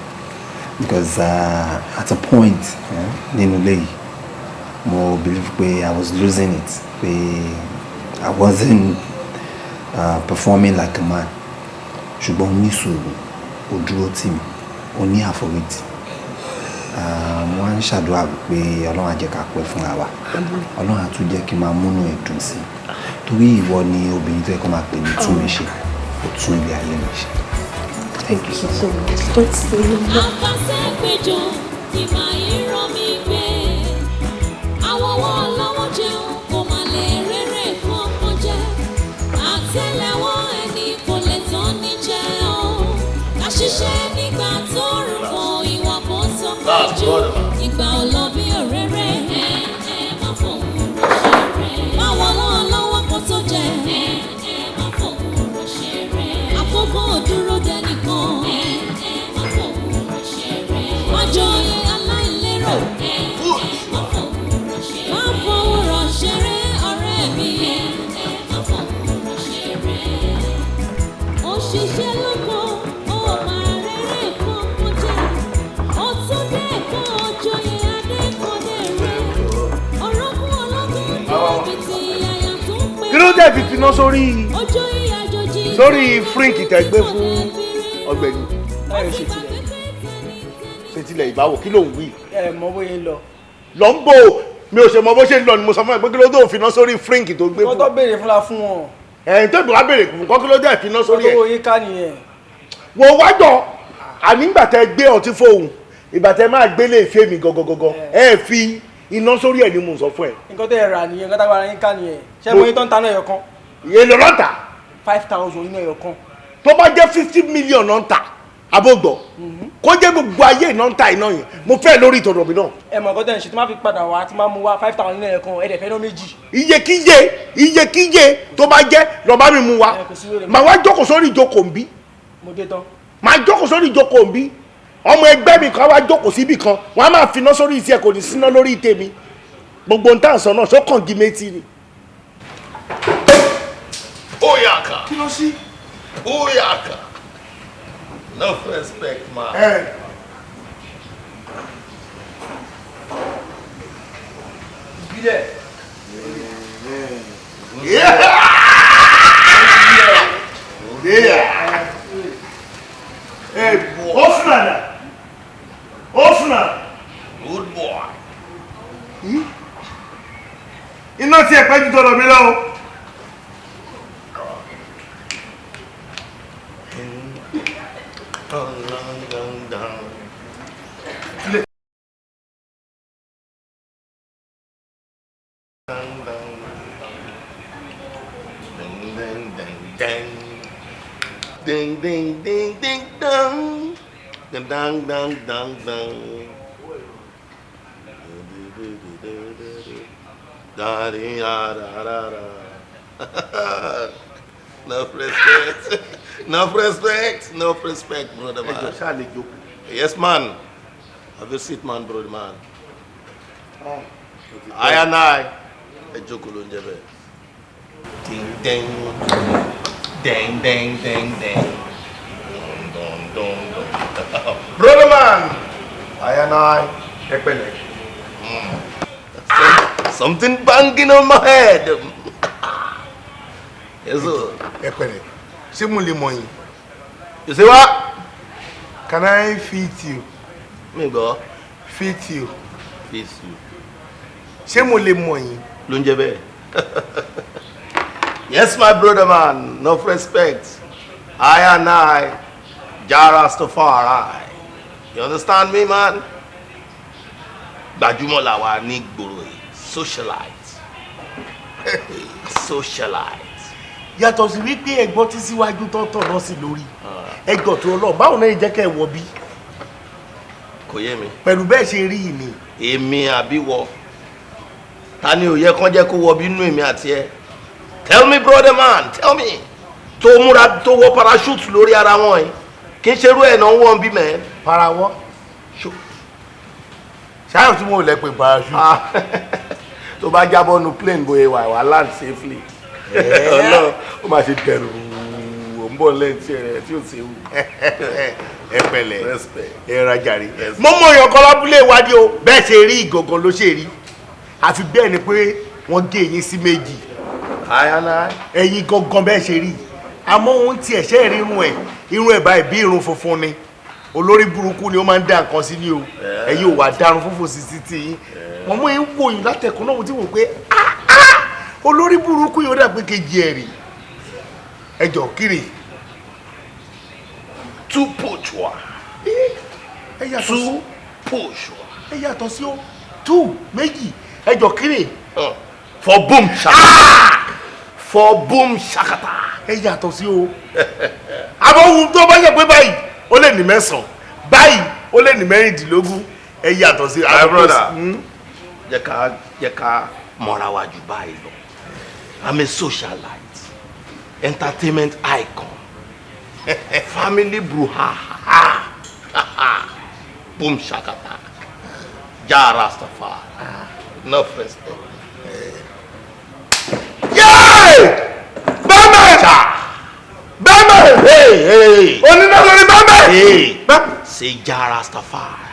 because at a point nínú ilé yìí mo believe pé I was losing it pé I wasn't performing like a man ṣùgbọ́n ní sùúrù ó dúró tì mí ó ní àforítì wọ́n ń ṣàdúrà pé ọlọ́run á jẹ́ ká pẹ́ fúnra wa ọlọ́run á tún jẹ́ kí n máa múnú ẹ̀ dùn sí i torí ìwọ ni obìnrin tó yẹ kó máa pè ní tún mi ṣe kó tún ilé ayé mi ṣe. Thank you so much. Don't say no. Àkàṣẹ́gbẹ̀jọ ìmọ̀ ìran mi gbé. Àwọn wọn lọ́wọ́ jẹun kò má lè rere kankan jẹ. Àtẹ́lẹwọ́ ẹni kò lè tán ní jẹ́ o. Ká ṣiṣẹ́ nígbà tó rùn fún ìwà kó tó péjú. Ìgbà ò lọ bí òréré. Má fòun ṣeré. Báwọn náà lọ́wọ́ kó tó jẹ. Má fòun ṣeré. Àkókò dúró dẹ́nìkan. Má fòun ṣeré. Májòyè aláìlérò. Má fòun ṣeré ọ̀rẹ́ mi. Má fòun ṣeré. Òṣìṣẹ́ lóko ó máa rere kankan jẹ́. Ó tún dé kan òjòyè adékọ̀dé rẹ̀. Ọ̀rọ̀kún ọlọ́gbọ́n débi tí àyà tó ń pè. Kí ló dé fi finá sórí Òjòyè fríǹkì tẹ́ gbé fún ọ̀gbẹ́ni? Ṣètìlẹ̀ ìbáwò kí ló ń wí? ẹ mọ bóyá ń lọ. Lọ ń bò mi ò ṣe mọ bó ṣe ń lọ ni mo sọ fún ẹ pé kí ló dé òfin sórí fríǹkì tó gbé fún. wọ́n tó béèrè fúnra fún wọn. ẹ̀yìn tó ìbúra béèrè fún kọ́ kí ló dé ìfiná sórí ẹ̀. owó yín ká nìyẹn. wo wájọ àní ìgbà tẹ gbé ọtí fóun ìgbà tẹ máa gbélé ìfẹ́ mi gọgọgọgọ ẹ fi iná sórí ẹ̀ ni mo sọ fún ẹ. nǹkan tẹ́ ẹ rà nìyẹn nǹkan tágbára yín ká nìyẹn ṣé mo yín tó ń ta náà ẹyọ kan. èlò lọ́tà. 5,000 iná ẹyọ kan. tó bá jẹ́ 50 million náà ń tà abógbọ̀ kó jẹ́ gbogbo ayé iná ń ta iná yẹn mo fẹ́ lórí ìtọ̀dọ̀ mi náà. ẹ mọ̀ nǹkan tẹ́ ẹ ń ṣe tí máa fi padà wá tí máa mú wá 5,000 iná ẹyọ kan ẹ̀ẹ́dẹ̀ fẹ́ ná méjì. iyekíye tó bá jẹ́ lọ́ba mi mú wa màá wá jókòó sórí ìjókòó ń bí. mo dé tán. màá jókòó sórí ìjókòó ń bí ọmọ ẹgbẹ́ mi kan wá jókòó síbì kan wọ́n á máa finá sórí ìtì ẹ̀ kò ní síná lórí ìtẹ̀ mi gbogbo ń tàn sọ náà ṣó kàn gí méjì ni. ó yà ká. kí ló sí. ó yà ká. No respect, man. Hey. Yeah. Yeah. Yeah. Hey, Osnada. Osnada. Good boy. Iná tí ẹ pẹ́ jù tọ̀dọ̀ mi lọ. Ding ding ding ding dong, ding dong dong dong dong. Da da da da da. No respect, no respect, no respect, brother man. Yes, man. Have a seat, man, brother man. I and I. Ding ding. Ding ding ding ding. Dong dong dong. Brother man. I and I. Epele. Something banging on my head. Yes, sir. Epele. Ṣé mo lè mọ̀ yín? You say what? Can I feed you? Me go. Feed you. Feed you. Ṣé mo lè mọ̀ yín? Ló ń jẹ́ bẹ́ẹ̀. Yes, my brother man. No respect. I and I. Jah Rastafari. You understand me, man? Gbajúmọ̀ la wà ní gbòòrò yìí. Socialite. Socialite. Yàtọ̀ sí wípé ẹ̀gbọ́n tí síwájú tó tọ̀ lọ sí lórí. Ẹ̀gbọ́n tó lọ báwo náà jẹ́ kẹ́ ẹ wọ bí? Kò yé mi. Pẹ̀lú bẹ́ẹ̀ ṣe rí ni. Èmi àbí wọ. Ta ni ò yẹ kán jẹ́ kó wọ bí inú èmi àti ẹ? Tell me, brother man, tell me. Tó múra tó wọ parachute lórí ara wọn yìí. Kì í ṣerú ẹ̀ náà wọ́n bí mẹ́. Parawọ́. Ṣáà tí mo lẹ pé parachute. Tó bá jábọ́ nu plane bóyá wà land safely. Ọlọ́run ó máa ṣe dẹrù ó ń bọ̀ lẹ́tí rẹ̀ tí ò sí ewu. Ẹ pẹ̀lẹ́ ẹ rajàre. Mo mọ èèyàn kan lábúlé ìwádìí o bẹ́ẹ̀ ṣe rí ìgangan ló ṣe rí àfi bẹ́ẹ̀ ni pé wọ́n gé eyín sí méjì. Ẹ̀yin gangan bẹ́ẹ̀ ṣe rí àmọ́ òun tiẹ̀ ṣe rí irun ẹ̀ báyìí bí irun funfun ni olórí burúkú ni ó máa ń dá nǹkan sí ní o ẹ̀yin ò wá dárun funfun sí títí yín wọ́n mú yín wò yín látẹ̀kùn náà mo ti wò pé olórí burúkú yóò dà pé kejì ẹ̀ rí ẹjọ́ kiri two pochua two pochua ẹ yàtọ̀ sí o two méjì ẹjọ́ kiri for boom shakata for boom shakata ẹ yàtọ̀ sí o àbọ̀ ohun tó bá yẹ pé báyìí ó lè ní mẹ́sàn-án báyìí ó lè ní mẹ́rìndínlógún ẹ yàtọ̀ sí. my brother jẹ́ ká mọ̀ra wa jù báyìí lọ I'm a socialite entertainment icon family brouhaha boom shakata ja Rastafari no respect. Yay! Bẹ́ẹ̀mẹ̀! Hey! Onínàlórí bẹ́ẹ̀mẹ̀! Hey! Say ja Rastafari.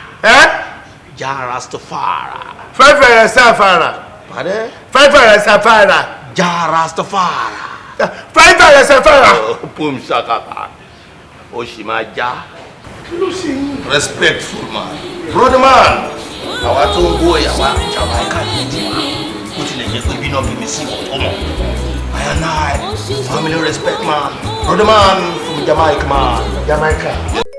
Ja Rastafari. Fẹ́fẹ̀rẹ̀ sáfàrà. Pardon? Fẹ́fẹ̀rẹ̀ sáfàrà. Ja Rastafari. Fẹ́fẹ̀rẹ̀ sáfàrà. Boom shakata. O ṣì máa já. Kí ló ṣe yín? Respectful man. Brother man. Àwa tó ń gbó ìyàwó Jamaica ní tiwa. Ó tilẹ̀ jẹ́ pé bínú bí mi sí ọ̀tọ̀ mọ̀. I and I, family respect man. Brother man from Jamaica man. Jamaica.